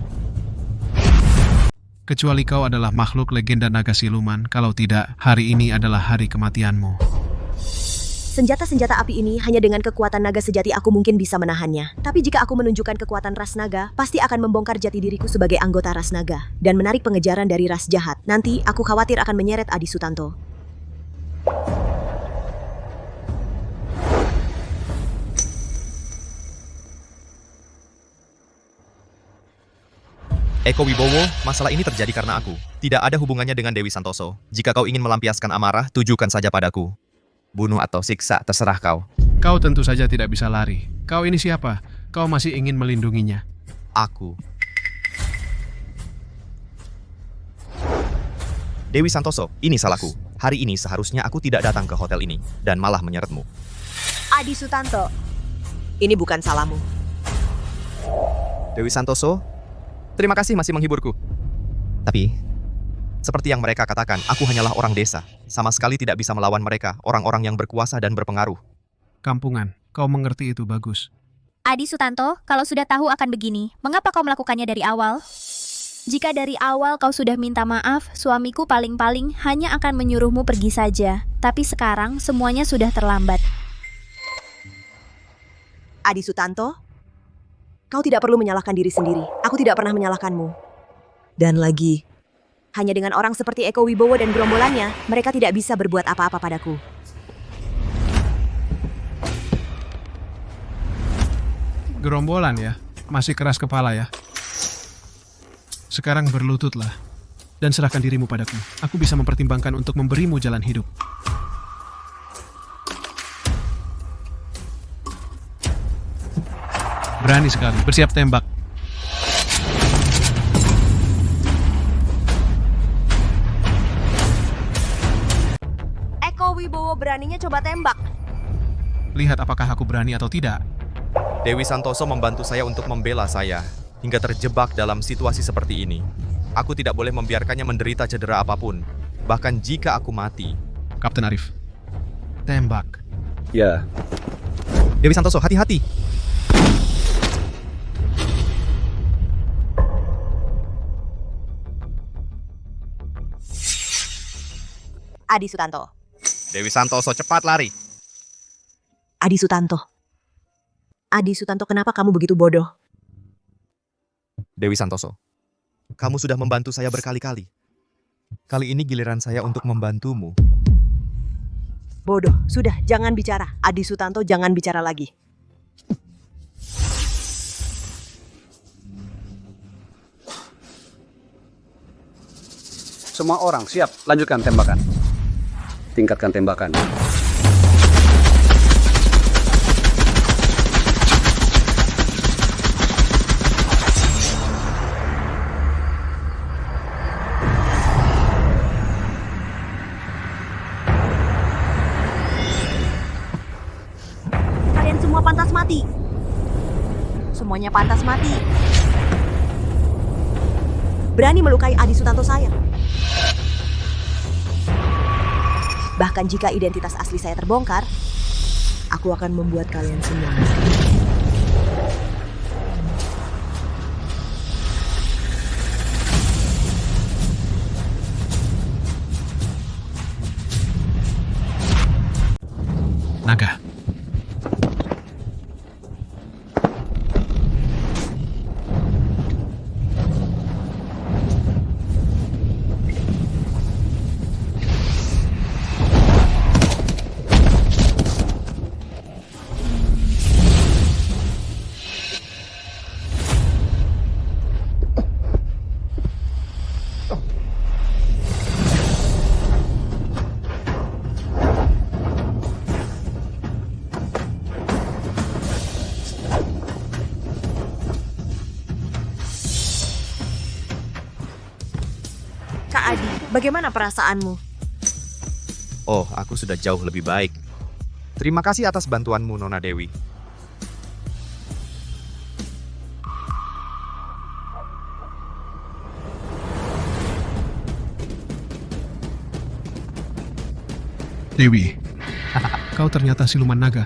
Speaker 10: Kecuali kau adalah makhluk legenda naga siluman, kalau tidak, hari ini adalah hari kematianmu.
Speaker 2: Senjata-senjata api ini hanya dengan kekuatan naga sejati aku mungkin bisa menahannya. Tapi jika aku menunjukkan kekuatan ras naga, pasti akan membongkar jati diriku sebagai anggota ras naga dan menarik pengejaran dari ras jahat. Nanti aku khawatir akan menyeret Adi Sutanto.
Speaker 6: Eko Wibowo, masalah ini terjadi karena aku. Tidak ada hubungannya dengan Dewi Santoso. Jika kau ingin melampiaskan amarah, tujukan saja padaku. Bunuh atau siksa, terserah kau.
Speaker 10: Kau tentu saja tidak bisa lari. Kau ini siapa? Kau masih ingin melindunginya.
Speaker 6: Aku. Dewi Santoso, ini salahku. Hari ini seharusnya aku tidak datang ke hotel ini, dan malah menyeretmu.
Speaker 2: Adi Sutanto, ini bukan salahmu.
Speaker 6: Dewi Santoso, terima kasih masih menghiburku. Tapi, seperti yang mereka katakan, aku hanyalah orang desa. Sama sekali tidak bisa melawan mereka, orang-orang yang berkuasa dan berpengaruh.
Speaker 10: Kampungan, kau mengerti itu bagus.
Speaker 8: Adi Sutanto, kalau sudah tahu akan begini, mengapa kau melakukannya dari awal? Jika dari awal kau sudah minta maaf, suamiku paling-paling hanya akan menyuruhmu pergi saja. Tapi sekarang semuanya sudah terlambat.
Speaker 2: Adi Sutanto, kau tidak perlu menyalahkan diri sendiri. Aku tidak pernah menyalahkanmu. Dan lagi, hanya dengan orang seperti Eko Wibowo dan gerombolannya, mereka tidak bisa berbuat apa-apa padaku.
Speaker 10: Gerombolan ya? Masih keras kepala ya? Sekarang berlututlah dan serahkan dirimu padaku. Aku bisa mempertimbangkan untuk memberimu jalan hidup. Berani sekali, bersiap tembak.
Speaker 2: Eko Wibowo beraninya coba tembak.
Speaker 10: Lihat apakah aku berani atau tidak.
Speaker 6: Dewi Santoso membantu saya untuk membela saya, hingga terjebak dalam situasi seperti ini. Aku tidak boleh membiarkannya menderita cedera apapun, bahkan jika aku mati.
Speaker 10: Kapten Arif, tembak.
Speaker 19: Ya.
Speaker 6: Dewi Santoso, hati-hati.
Speaker 2: Adi Sutanto.
Speaker 6: Dewi Santoso, cepat lari.
Speaker 2: Adi Sutanto. Adi Sutanto, kenapa kamu begitu bodoh?
Speaker 6: Dewi Santoso, kamu sudah membantu saya berkali-kali. Kali ini giliran saya untuk membantumu.
Speaker 2: Bodoh, sudah, jangan bicara. Adi Sutanto, jangan bicara lagi.
Speaker 19: Semua orang siap, lanjutkan tembakan. Tingkatkan tembakan.
Speaker 2: Kalian semua pantas mati. Semuanya pantas mati. berani melukai Adi Sutanto saya. Bahkan jika identitas asli saya terbongkar, aku akan membuat kalian semua mati.
Speaker 10: Naga.
Speaker 2: Kak Adi, bagaimana perasaanmu?
Speaker 6: Oh, aku sudah jauh lebih baik. Terima kasih atas bantuanmu, Nona Dewi.
Speaker 10: Dewi, kau ternyata siluman naga.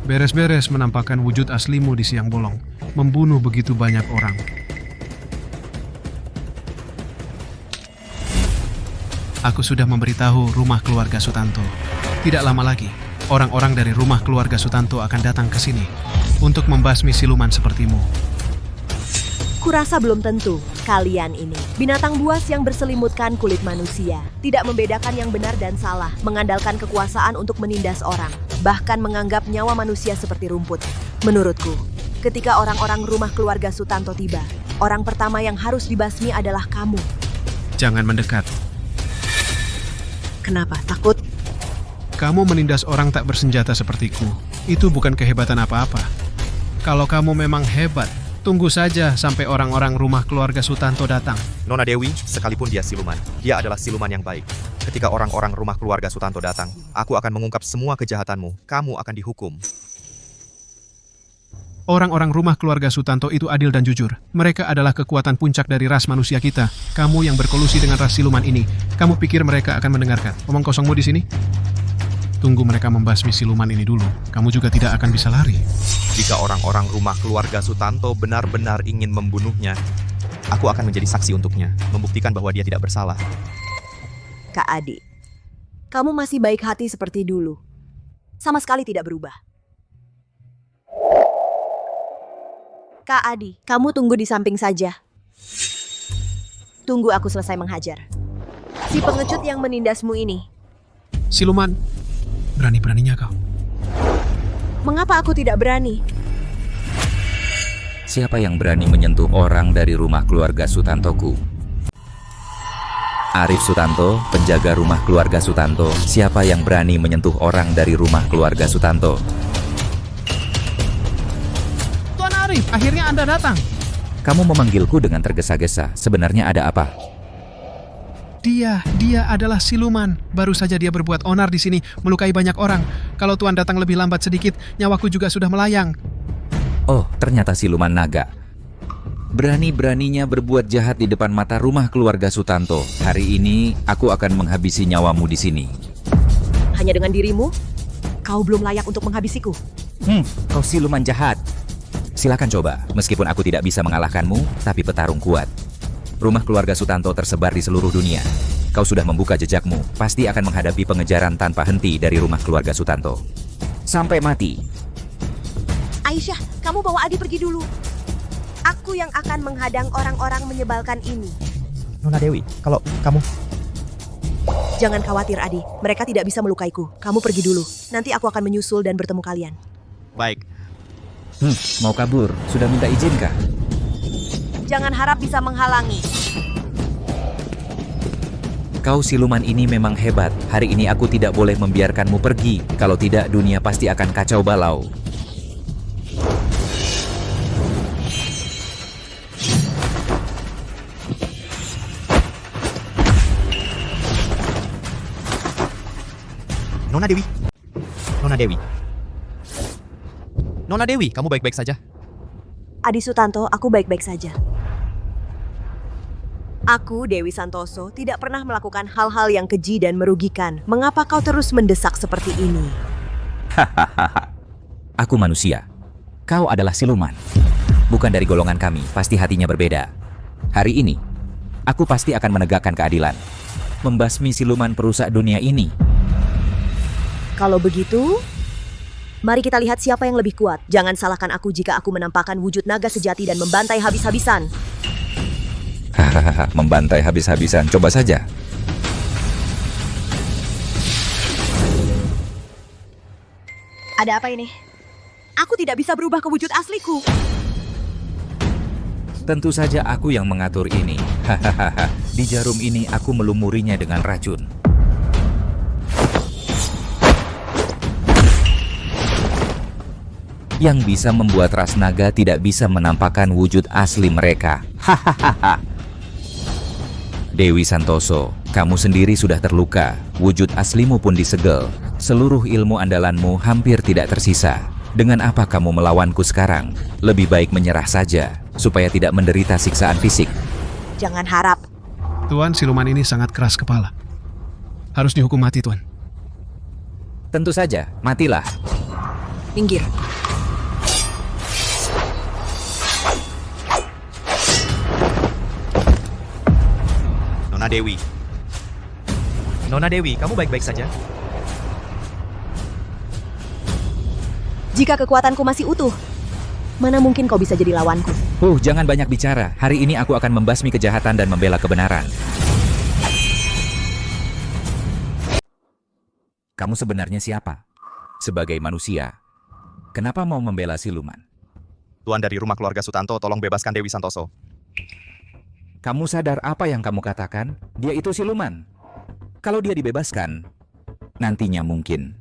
Speaker 10: Beres-beres menampakkan wujud aslimu di siang bolong, membunuh begitu banyak orang. Aku sudah memberitahu rumah keluarga Sutanto. Tidak lama lagi, orang-orang dari rumah keluarga Sutanto akan datang ke sini untuk membasmi siluman sepertimu.
Speaker 2: Kurasa belum tentu. Kalian ini binatang buas yang berselimutkan kulit manusia, tidak membedakan yang benar dan salah, mengandalkan kekuasaan untuk menindas orang, bahkan menganggap nyawa manusia seperti rumput. Menurutku, ketika orang-orang rumah keluarga Sutanto tiba, orang pertama yang harus dibasmi adalah kamu.
Speaker 10: Jangan mendekat.
Speaker 2: Kenapa? Takut?
Speaker 10: Kamu menindas orang tak bersenjata sepertiku. Itu bukan kehebatan apa-apa. Kalau kamu memang hebat, tunggu saja sampai orang-orang rumah keluarga Sutanto datang.
Speaker 6: Nona Dewi, sekalipun dia siluman, dia adalah siluman yang baik. Ketika orang-orang rumah keluarga Sutanto datang, aku akan mengungkap semua kejahatanmu. Kamu akan dihukum.
Speaker 10: Orang-orang rumah keluarga Sutanto itu adil dan jujur. Mereka adalah kekuatan puncak dari ras manusia kita. Kamu yang berkolusi dengan ras siluman ini, kamu pikir mereka akan mendengarkan omong kosongmu di sini? Tunggu mereka membasmi siluman ini dulu. Kamu juga tidak akan bisa lari.
Speaker 6: Jika orang-orang rumah keluarga Sutanto benar-benar ingin membunuhnya, aku akan menjadi saksi untuknya, membuktikan bahwa dia tidak bersalah.
Speaker 2: Kak Adi, kamu masih baik hati seperti dulu. Sama sekali tidak berubah. Kak Adi, kamu tunggu di samping saja. Tunggu aku selesai menghajar. Si pengecut yang menindasmu ini.
Speaker 10: Siluman, berani-beraninya kau.
Speaker 2: Mengapa aku tidak berani?
Speaker 20: Siapa yang berani menyentuh orang dari rumah keluarga Sutantoku? Arif Sutanto, penjaga rumah keluarga Sutanto. Siapa yang berani menyentuh orang dari rumah keluarga Sutanto?
Speaker 10: Tuan Arif, akhirnya Anda datang.
Speaker 20: Kamu memanggilku dengan tergesa-gesa. Sebenarnya ada apa?
Speaker 10: Dia adalah siluman. Baru saja dia berbuat onar di sini, melukai banyak orang. Kalau Tuan datang lebih lambat sedikit, nyawaku juga sudah melayang.
Speaker 20: Oh, ternyata siluman naga. Berani-beraninya berbuat jahat di depan mata rumah keluarga Sutanto. Hari ini, aku akan menghabisi nyawamu di sini.
Speaker 2: Hanya dengan dirimu? Kau belum layak untuk menghabisiku.
Speaker 20: Kau siluman jahat. Silakan coba. Meskipun aku tidak bisa mengalahkanmu, tapi petarung kuat. Rumah keluarga Sutanto tersebar di seluruh dunia. Kau sudah membuka jejakmu, pasti akan menghadapi pengejaran tanpa henti dari rumah keluarga Sutanto. Sampai mati.
Speaker 2: Aisyah, kamu bawa Adi pergi dulu. Aku yang akan menghadang orang-orang menyebalkan ini.
Speaker 6: Nona Dewi, kalau kamu...
Speaker 2: Jangan khawatir Adi, mereka tidak bisa melukaiku. Kamu pergi dulu, nanti aku akan menyusul dan bertemu kalian.
Speaker 6: Baik.
Speaker 20: Mau kabur? Sudah minta izin kah?
Speaker 2: Jangan harap bisa menghalangi.
Speaker 20: Kau siluman ini memang hebat. Hari ini aku tidak boleh membiarkanmu pergi. Kalau tidak, dunia pasti akan kacau balau.
Speaker 6: Nona Dewi. Nona Dewi. Nona Dewi, kamu baik-baik saja?
Speaker 2: Adi Sutanto, aku baik-baik saja. Aku, Dewi Santoso, tidak pernah melakukan hal-hal yang keji dan merugikan. Mengapa kau terus mendesak seperti ini?
Speaker 20: Hahaha. Aku manusia. Kau adalah siluman. Bukan dari golongan kami, pasti hatinya berbeda. Hari ini, aku pasti akan menegakkan keadilan. Membasmi siluman perusak dunia ini.
Speaker 2: Kalau begitu, mari kita lihat siapa yang lebih kuat. Jangan salahkan aku jika aku menampakkan wujud naga sejati dan membantai habis-habisan.
Speaker 20: Hahaha, membantai habis-habisan. Coba saja.
Speaker 2: Ada apa ini? Aku tidak bisa berubah ke wujud asliku.
Speaker 20: Tentu saja aku yang mengatur ini. Hahaha. Di jarum ini aku melumurinya dengan racun. Yang bisa membuat ras naga tidak bisa menampakkan wujud asli mereka. Hahaha. Dewi Santoso, kamu sendiri sudah terluka. Wujud aslimu pun disegel. Seluruh ilmu andalanmu hampir tidak tersisa. Dengan apa kamu melawanku sekarang? Lebih baik menyerah saja, supaya tidak menderita siksaan fisik.
Speaker 2: Jangan harap.
Speaker 10: Tuan, siluman ini sangat keras kepala. Harus dihukum mati, Tuan.
Speaker 20: Tentu saja, matilah.
Speaker 2: Minggir.
Speaker 6: Nona Dewi. Nona Dewi, kamu baik-baik saja?
Speaker 2: Jika kekuatanku masih utuh, mana mungkin kau bisa jadi lawanku?
Speaker 20: Jangan banyak bicara. Hari ini aku akan membasmi kejahatan dan membela kebenaran. Kamu sebenarnya siapa? Sebagai manusia, kenapa mau membela siluman?
Speaker 6: Tuan dari rumah keluarga Sutanto, tolong bebaskan Dewi Santoso.
Speaker 20: Kamu sadar apa yang kamu katakan? Dia itu siluman. Kalau dia dibebaskan, nantinya mungkin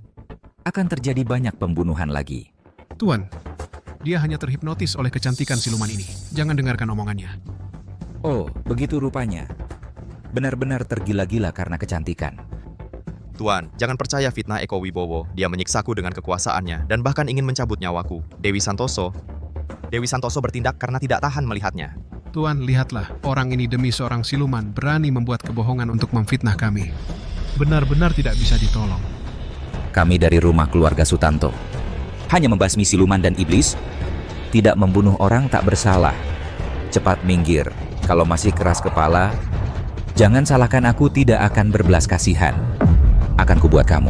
Speaker 20: akan terjadi banyak pembunuhan lagi.
Speaker 10: Tuan, dia hanya terhipnotis oleh kecantikan siluman ini. Jangan dengarkan omongannya.
Speaker 20: Oh, begitu rupanya. Benar-benar tergila-gila karena kecantikan.
Speaker 6: Tuan, jangan percaya fitnah Eko Wibowo. Dia menyiksaku dengan kekuasaannya dan bahkan ingin mencabut nyawaku. Dewi Santoso bertindak karena tidak tahan melihatnya.
Speaker 10: Tuan, lihatlah. Orang ini demi seorang siluman berani membuat kebohongan untuk memfitnah kami. Benar-benar tidak bisa ditolong.
Speaker 20: Kami dari rumah keluarga Sutanto hanya membasmi siluman dan iblis, tidak membunuh orang tak bersalah. Cepat minggir. Kalau masih keras kepala, jangan salahkan aku, tidak akan berbelas kasihan. Akan kubuat kamu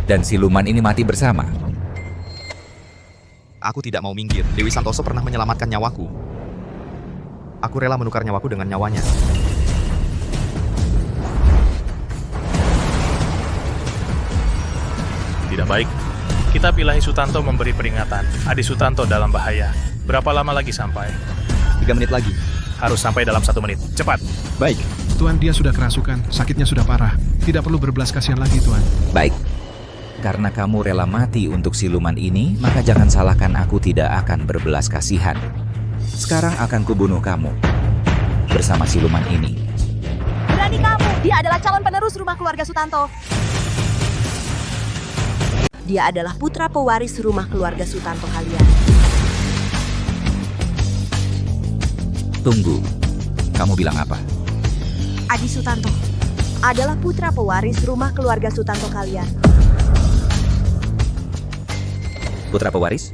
Speaker 20: dan siluman ini mati bersama.
Speaker 6: Aku tidak mau minggir. Dewi Santoso pernah menyelamatkan nyawaku. Aku rela menukar nyawaku dengan nyawanya.
Speaker 13: Tidak baik. Kita Pilahi Sutanto memberi peringatan. Adi Sutanto dalam bahaya. Berapa lama lagi sampai?
Speaker 6: 3 menit lagi.
Speaker 13: Harus sampai dalam 1 menit. Cepat.
Speaker 6: Baik.
Speaker 10: Tuan, dia sudah kerasukan. Sakitnya sudah parah. Tidak perlu berbelas kasihan lagi, Tuan.
Speaker 20: Baik. Karena kamu rela mati untuk siluman ini, maka jangan salahkan aku tidak akan berbelas kasihan. Sekarang akan kubunuh kamu bersama siluman ini.
Speaker 2: Berani kamu! Dia adalah calon penerus rumah keluarga Sutanto. Dia adalah putra pewaris rumah keluarga Sutanto kalian.
Speaker 20: Tunggu, kamu bilang apa?
Speaker 2: Adi Sutanto adalah putra pewaris rumah keluarga Sutanto kalian.
Speaker 20: Putra pewaris?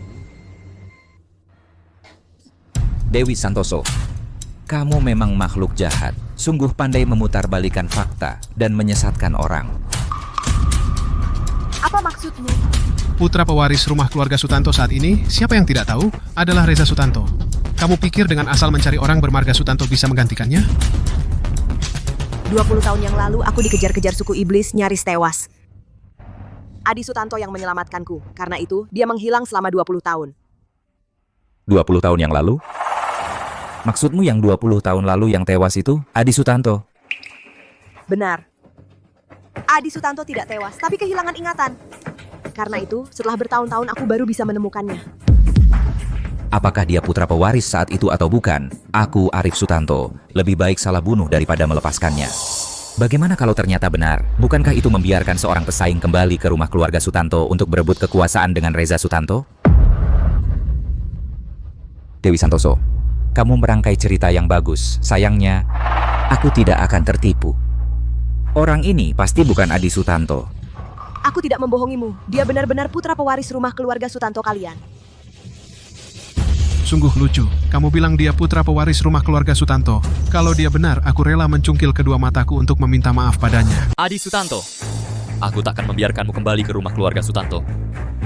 Speaker 20: Dewi Santoso, kamu memang makhluk jahat. Sungguh pandai memutarbalikan fakta dan menyesatkan orang.
Speaker 2: Apa maksudmu?
Speaker 10: Putra pewaris rumah keluarga Sutanto saat ini, siapa yang tidak tahu, adalah Reza Sutanto. Kamu pikir dengan asal mencari orang bermarga Sutanto bisa menggantikannya?
Speaker 2: 20 tahun yang lalu aku dikejar-kejar suku iblis nyaris tewas. Adi Sutanto yang menyelamatkanku. Karena itu, dia menghilang selama 20 tahun.
Speaker 20: 20 tahun yang lalu? Maksudmu yang 20 tahun lalu yang tewas itu Adi Sutanto?
Speaker 2: Benar. Adi Sutanto tidak tewas, tapi kehilangan ingatan. Karena itu, setelah bertahun-tahun aku baru bisa menemukannya.
Speaker 20: Apakah dia putra pewaris saat itu atau bukan? Aku, Arif Sutanto, lebih baik salah bunuh daripada melepaskannya. Bagaimana kalau ternyata benar? Bukankah itu membiarkan seorang pesaing kembali ke rumah keluarga Sutanto untuk berebut kekuasaan dengan Reza Sutanto? Dewi Santoso, kamu merangkai cerita yang bagus. Sayangnya, Aku tidak akan tertipu. Orang ini pasti bukan Adi Sutanto.
Speaker 2: Aku tidak membohongimu. Dia benar-benar putra pewaris rumah keluarga Sutanto kalian.
Speaker 10: Sungguh lucu. Kamu bilang dia putra pewaris rumah keluarga Sutanto. Kalau dia benar, aku rela mencungkil kedua mataku untuk meminta maaf padanya.
Speaker 12: Adi Sutanto, aku tak akan membiarkanmu kembali ke rumah keluarga Sutanto.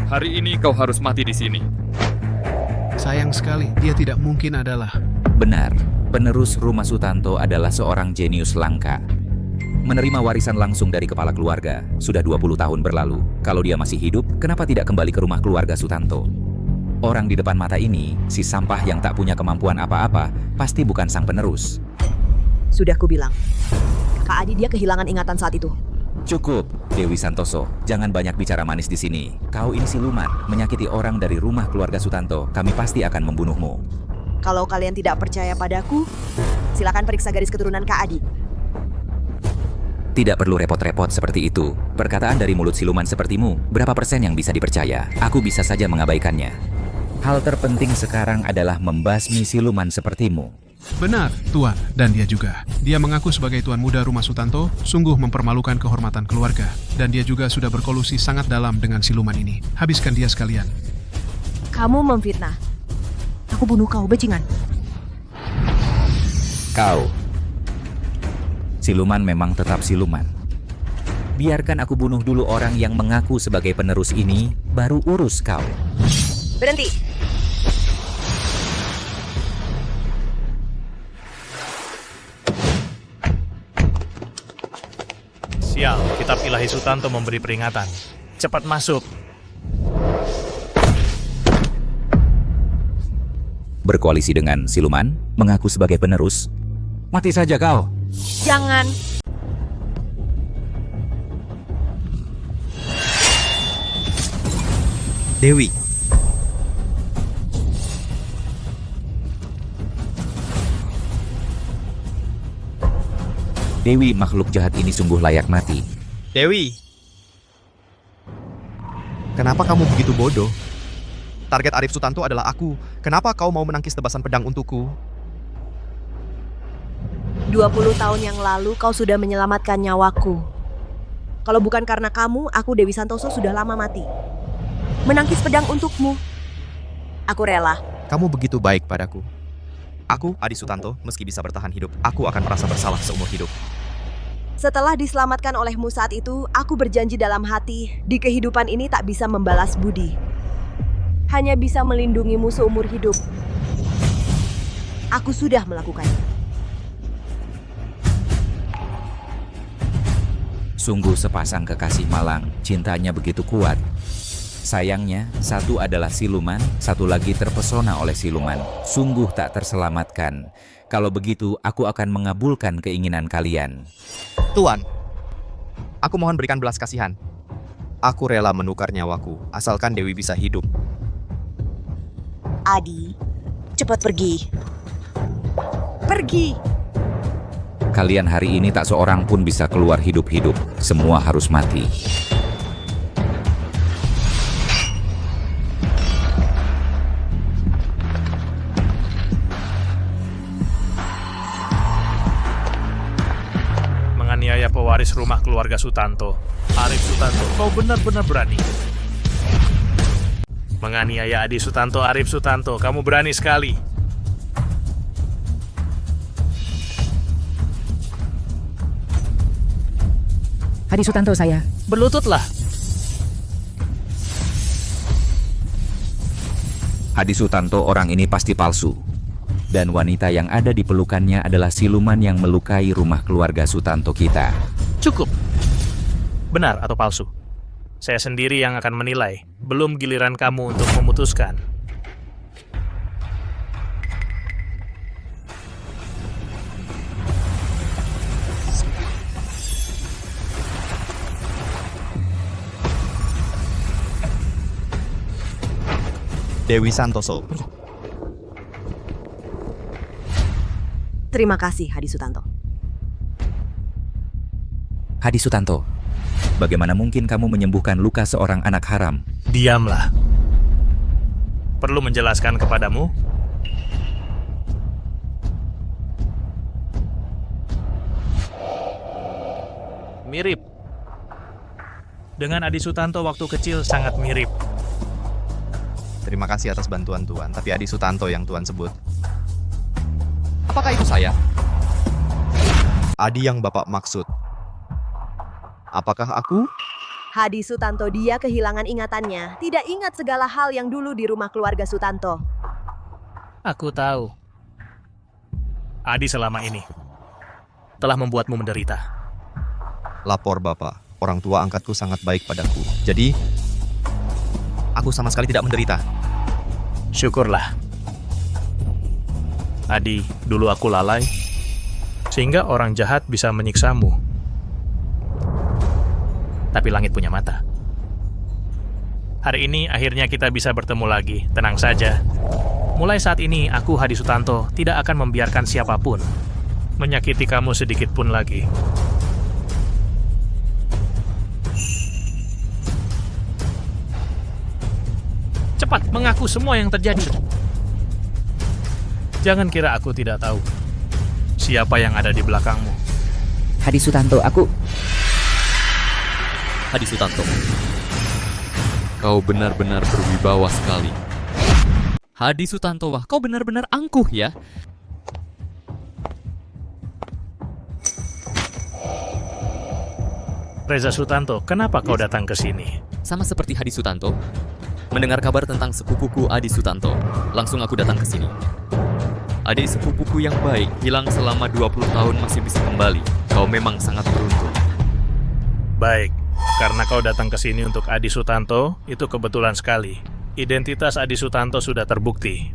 Speaker 21: Hari ini kau harus mati di sini.
Speaker 10: Sayang sekali, dia tidak mungkin adalah.
Speaker 20: Benar, penerus rumah Sutanto adalah seorang jenius langka. Menerima warisan langsung dari kepala keluarga, sudah 20 tahun berlalu. Kalau dia masih hidup, kenapa tidak kembali ke rumah keluarga Sutanto? Orang di depan mata ini, si sampah yang tak punya kemampuan apa-apa, pasti bukan sang penerus.
Speaker 2: Sudah kubilang. Kak Adi dia kehilangan ingatan saat itu.
Speaker 20: Cukup, Dewi Santoso. Jangan banyak bicara manis di sini. Kau ini siluman, menyakiti orang dari rumah keluarga Sutanto. Kami pasti akan membunuhmu.
Speaker 2: Kalau kalian tidak percaya padaku, silakan periksa garis keturunan Kak Adi.
Speaker 20: Tidak perlu repot-repot seperti itu. Perkataan dari mulut siluman sepertimu, berapa persen yang bisa dipercaya? Aku bisa saja mengabaikannya. Hal terpenting sekarang adalah membasmi siluman sepertimu.
Speaker 10: Benar, Tuan. Dan dia juga. Dia mengaku sebagai Tuan Muda Rumah Sutanto, sungguh mempermalukan kehormatan keluarga. Dan dia juga sudah berkolusi sangat dalam dengan siluman ini. Habiskan dia sekalian.
Speaker 2: Kamu memfitnah. Aku bunuh kau, bajingan.
Speaker 20: Kau. Siluman memang tetap siluman. Biarkan aku bunuh dulu orang yang mengaku sebagai penerus ini, baru urus kau.
Speaker 2: Berhenti.
Speaker 13: Sial, kitab ilahi Sutanto memberi peringatan. Cepat masuk.
Speaker 20: Berkoalisi dengan siluman, mengaku sebagai penerus. Mati saja kau.
Speaker 2: Jangan.
Speaker 6: Dewi.
Speaker 20: Dewi, makhluk jahat ini sungguh layak mati.
Speaker 6: Dewi. Kenapa kamu begitu bodoh? Target Arif Sutanto adalah aku. Kenapa kau mau menangkis tebasan pedang untukku?
Speaker 2: 20 tahun yang lalu kau sudah menyelamatkan nyawaku. Kalau bukan karena kamu, aku Dewi Santoso sudah lama mati. Menangkis pedang untukmu. Aku rela.
Speaker 6: Kamu begitu baik padaku. Aku, Adi Sutanto, meski bisa bertahan hidup, aku akan merasa bersalah seumur hidup.
Speaker 2: Setelah diselamatkan olehmu saat itu, aku berjanji dalam hati, di kehidupan ini tak bisa membalas budi. Hanya bisa melindungimu seumur hidup. Aku sudah melakukannya.
Speaker 20: Sungguh sepasang kekasih malang, cintanya begitu kuat. Sayangnya, satu adalah siluman, satu lagi terpesona oleh siluman. Sungguh tak terselamatkan. Kalau begitu, aku akan mengabulkan keinginan kalian.
Speaker 6: Tuan, aku mohon berikan belas kasihan. Aku rela menukar nyawaku, asalkan Dewi bisa hidup.
Speaker 2: Adi, cepat pergi. Pergi.
Speaker 20: Kalian hari ini tak seorang pun bisa keluar hidup-hidup. Semua harus mati.
Speaker 13: Menganiaya pewaris rumah keluarga Sutanto. Arif Sutanto, kau benar-benar berani. Menganiaya Adi Sutanto, Arif Sutanto, kamu berani sekali.
Speaker 22: Adi Sutanto saya.
Speaker 13: Berlututlah.
Speaker 20: Adi Sutanto orang ini pasti palsu. Dan wanita yang ada di pelukannya adalah siluman yang melukai rumah keluarga Sutanto kita.
Speaker 13: Cukup. Benar atau palsu? Saya sendiri yang akan menilai. Belum giliran kamu untuk memutuskan.
Speaker 6: Dewi Santoso.
Speaker 2: Terima kasih, Adi Sutanto.
Speaker 20: Adi Sutanto, bagaimana mungkin kamu menyembuhkan luka seorang anak haram?
Speaker 13: Diamlah. Perlu menjelaskan kepadamu? Mirip. Dengan Adi Sutanto waktu kecil sangat mirip.
Speaker 6: Terima kasih atas bantuan Tuan, tapi Adi Sutanto yang Tuan sebut.
Speaker 21: Apakah itu saya?
Speaker 6: Adi yang Bapak maksud. Apakah aku?
Speaker 2: Hadi Sutanto, dia kehilangan ingatannya. Tidak ingat segala hal yang dulu di rumah keluarga Sutanto.
Speaker 13: Aku tahu. Adi selama ini telah membuatmu menderita.
Speaker 6: Lapor Bapak, orang tua angkatku sangat baik padaku. Jadi, aku sama sekali tidak menderita.
Speaker 13: Syukurlah. Adi, dulu aku lalai, sehingga orang jahat bisa menyiksamu. Tapi langit punya mata. Hari ini akhirnya kita bisa bertemu lagi. Tenang saja. Mulai saat ini, aku Hadi Sutanto tidak akan membiarkan siapapun menyakiti kamu sedikit pun lagi. Cepat mengaku semua yang terjadi. Jangan kira aku tidak tahu siapa yang ada di belakangmu.
Speaker 22: Hadi Sutanto, aku...
Speaker 21: Hadi Sutanto, kau benar-benar berwibawa sekali. Hadi Sutanto, wah, kau benar-benar angkuh ya.
Speaker 13: Reza Sutanto, kenapa kau datang ke sini?
Speaker 21: Sama seperti Hadi Sutanto, mendengar kabar tentang sepupuku Adi Sutanto, langsung aku datang ke sini. Adik sepupuku yang baik hilang selama 20 tahun masih bisa kembali. Kau memang sangat beruntung.
Speaker 13: Baik, karena kau datang ke sini untuk Adi Sutanto, itu kebetulan sekali. Identitas Adi Sutanto sudah terbukti.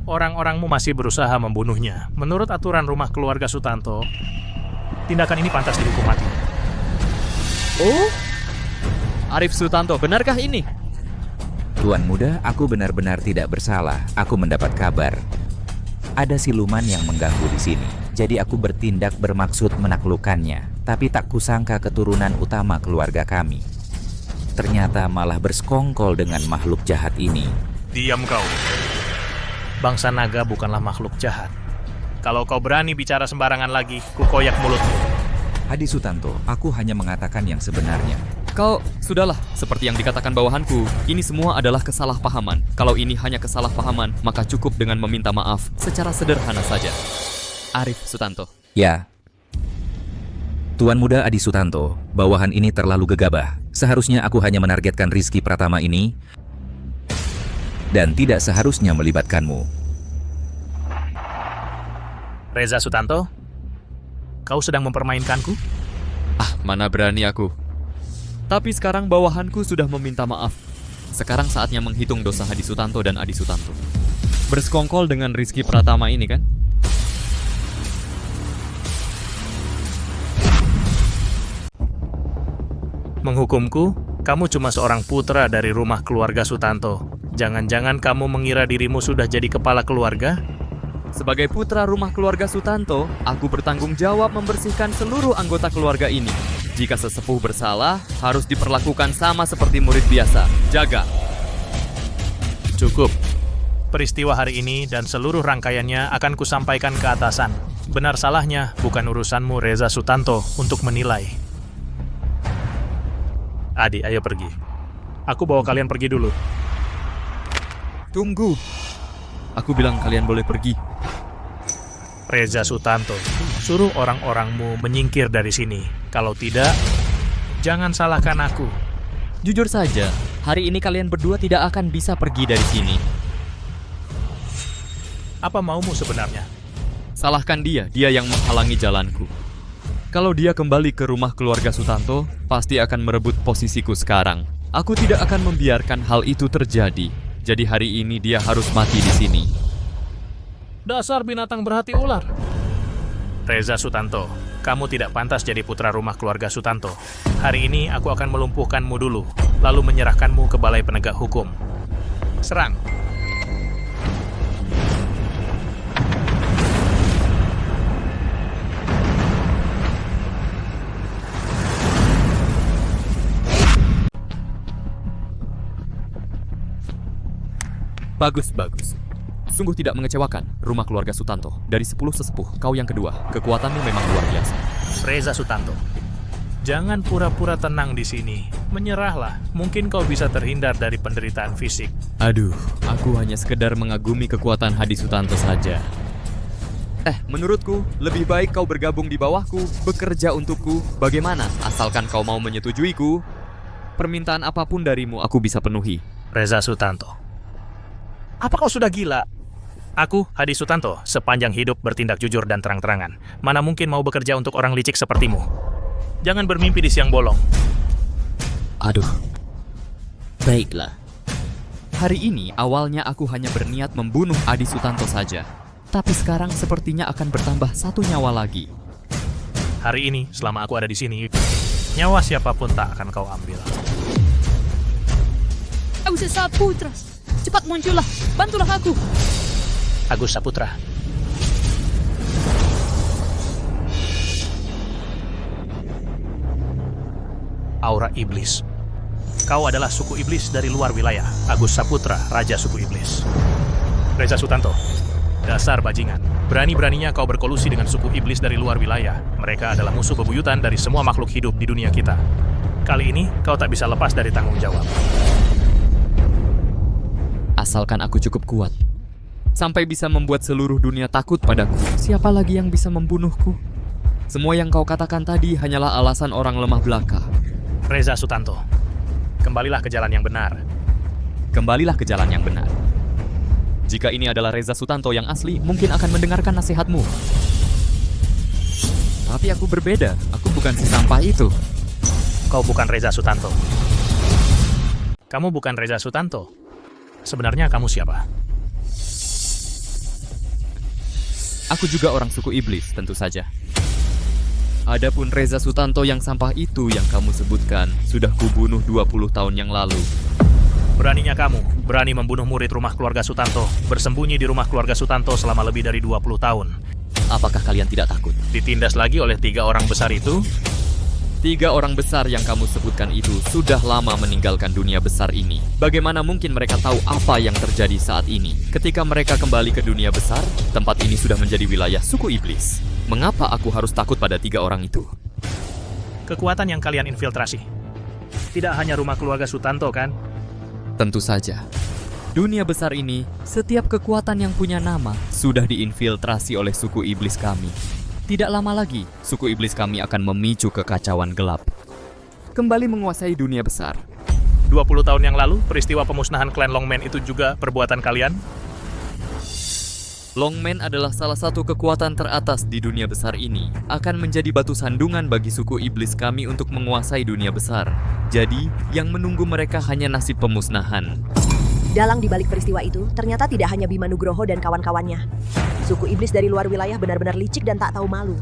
Speaker 13: Orang-orangmu masih berusaha membunuhnya. Menurut aturan rumah keluarga Sutanto, tindakan ini pantas dihukum mati.
Speaker 21: Oh? Arif Sutanto, benarkah ini?
Speaker 20: Tuan muda, aku benar-benar tidak bersalah. Aku mendapat kabar. Ada siluman yang mengganggu di sini. Jadi aku bertindak bermaksud menaklukkannya. Tapi tak kusangka keturunan utama keluarga kami ternyata malah bersekongkol dengan makhluk jahat ini.
Speaker 13: Diam kau. Bangsa naga bukanlah makhluk jahat. Kalau kau berani bicara sembarangan lagi, kukoyak mulutmu.
Speaker 20: Hadi Sutanto, aku hanya mengatakan yang sebenarnya.
Speaker 21: Kau, sudahlah, seperti yang dikatakan bawahanku, ini semua adalah kesalahpahaman. Kalau ini hanya kesalahpahaman, maka cukup dengan meminta maaf secara sederhana saja. Arif Sutanto.
Speaker 20: Ya. Tuan muda Adi Sutanto, bawahan ini terlalu gegabah. Seharusnya aku hanya menargetkan Rizky Pratama ini, dan tidak seharusnya melibatkanmu.
Speaker 13: Reza Sutanto, kau sedang mempermainkanku?
Speaker 21: Ah, mana berani aku. Tapi sekarang bawahanku sudah meminta maaf. Sekarang saatnya menghitung dosa Hadi Sutanto dan Adi Sutanto. Bersekongkol dengan Rizky Pratama ini kan?
Speaker 13: Menghukumku, kamu cuma seorang putra dari rumah keluarga Sutanto. Jangan-jangan kamu mengira dirimu sudah jadi kepala keluarga?
Speaker 21: Sebagai putra rumah keluarga Sutanto, aku bertanggung jawab membersihkan seluruh anggota keluarga ini. Jika sesepuh bersalah, harus diperlakukan sama seperti murid biasa. Jaga.
Speaker 13: Cukup. Peristiwa hari ini dan seluruh rangkaiannya akan kusampaikan ke atasan. Benar salahnya bukan urusanmu Reza Sutanto untuk menilai. Adi, ayo pergi. Aku bawa kalian pergi dulu.
Speaker 21: Tunggu. Aku bilang kalian boleh pergi.
Speaker 13: Reza Sutanto, suruh orang-orangmu menyingkir dari sini. Kalau tidak, jangan salahkan aku.
Speaker 21: Jujur saja, hari ini kalian berdua tidak akan bisa pergi dari sini.
Speaker 13: Apa maumu sebenarnya?
Speaker 21: Salahkan dia yang menghalangi jalanku. Kalau dia kembali ke rumah keluarga Sutanto, pasti akan merebut posisiku sekarang. Aku tidak akan membiarkan hal itu terjadi. Jadi hari ini dia harus mati di sini.
Speaker 13: Dasar binatang berhati ular. Reza Sutanto, kamu tidak pantas jadi putra rumah keluarga Sutanto. Hari ini aku akan melumpuhkanmu dulu, lalu menyerahkanmu ke balai penegak hukum. Serang.
Speaker 21: Bagus. Sungguh tidak mengecewakan, rumah keluarga Sutanto. Dari 10 sesepuh, kau yang kedua. Kekuatanmu memang luar biasa.
Speaker 13: Reza Sutanto, Jangan pura-pura tenang di sini. Menyerahlah. Mungkin kau bisa terhindar dari penderitaan fisik.
Speaker 21: Aduh, aku hanya sekedar mengagumi kekuatan Hadi Sutanto saja. Menurutku, lebih baik kau bergabung di bawahku, bekerja untukku. Bagaimana? Asalkan kau mau menyetujuiku, permintaan apapun darimu aku bisa penuhi.
Speaker 13: Reza Sutanto. Apa kau sudah gila? Aku, Hadi Sutanto, sepanjang hidup bertindak jujur dan terang-terangan. Mana mungkin mau bekerja untuk orang licik sepertimu? Jangan bermimpi di siang bolong.
Speaker 21: Aduh. Baiklah. Hari ini awalnya aku hanya berniat membunuh Adi Sutanto saja. Tapi sekarang sepertinya akan bertambah 1 nyawa lagi.
Speaker 13: Hari ini, selama aku ada di sini, nyawa siapapun tak akan kau ambil.
Speaker 1: Agus Saputra, cepat muncullah, bantulah aku.
Speaker 13: Agus Saputra. Aura Iblis. Kau adalah suku iblis dari luar wilayah. Agus Saputra, Raja suku Iblis. Reza Sutanto. Dasar bajingan. Berani-beraninya kau berkolusi dengan suku iblis dari luar wilayah. Mereka adalah musuh bebuyutan dari semua makhluk hidup di dunia kita. Kali ini kau tak bisa lepas dari tanggung jawab.
Speaker 21: Asalkan aku cukup kuat, sampai bisa membuat seluruh dunia takut padaku, siapa lagi yang bisa membunuhku? Semua yang kau katakan tadi hanyalah alasan orang lemah belaka.
Speaker 13: Reza Sutanto, kembalilah ke jalan yang benar.
Speaker 21: Kembalilah ke jalan yang benar. Jika ini adalah Reza Sutanto yang asli, mungkin akan mendengarkan nasihatmu. Tapi aku berbeda, aku bukan si sampah itu.
Speaker 13: Kau bukan Reza Sutanto. Kamu bukan Reza Sutanto. Sebenarnya kamu siapa?
Speaker 21: Aku juga orang suku iblis, tentu saja. Adapun Reza Sutanto yang sampah itu yang kamu sebutkan, sudah kubunuh 20 tahun yang lalu.
Speaker 13: Beraninya kamu, berani membunuh murid rumah keluarga Sutanto, bersembunyi di rumah keluarga Sutanto selama lebih dari 20 tahun.
Speaker 21: Apakah kalian tidak takut?
Speaker 13: Ditindas lagi oleh 3 orang besar itu?
Speaker 21: 3 orang besar yang kamu sebutkan itu sudah lama meninggalkan dunia besar ini. Bagaimana mungkin mereka tahu apa yang terjadi saat ini? Ketika mereka kembali ke dunia besar, tempat ini sudah menjadi wilayah suku iblis. Mengapa aku harus takut pada 3 orang itu?
Speaker 13: Kekuatan yang kalian infiltrasi. Tidak hanya rumah keluarga Sutanto, kan?
Speaker 21: Tentu saja. Dunia besar ini, setiap kekuatan yang punya nama sudah diinfiltrasi oleh suku iblis kami. Tidak lama lagi, suku iblis kami akan memicu kekacauan gelap. Kembali menguasai dunia besar.
Speaker 13: 20 tahun yang lalu, peristiwa pemusnahan klan Longman itu juga perbuatan kalian?
Speaker 21: Longman adalah salah satu kekuatan teratas di dunia besar ini. Akan menjadi batu sandungan bagi suku iblis kami untuk menguasai dunia besar. Jadi, yang menunggu mereka hanya nasib pemusnahan.
Speaker 2: Dalang di balik peristiwa itu, ternyata tidak hanya Bima Nugroho dan kawan-kawannya. Suku iblis dari luar wilayah benar-benar licik dan tak tahu malu.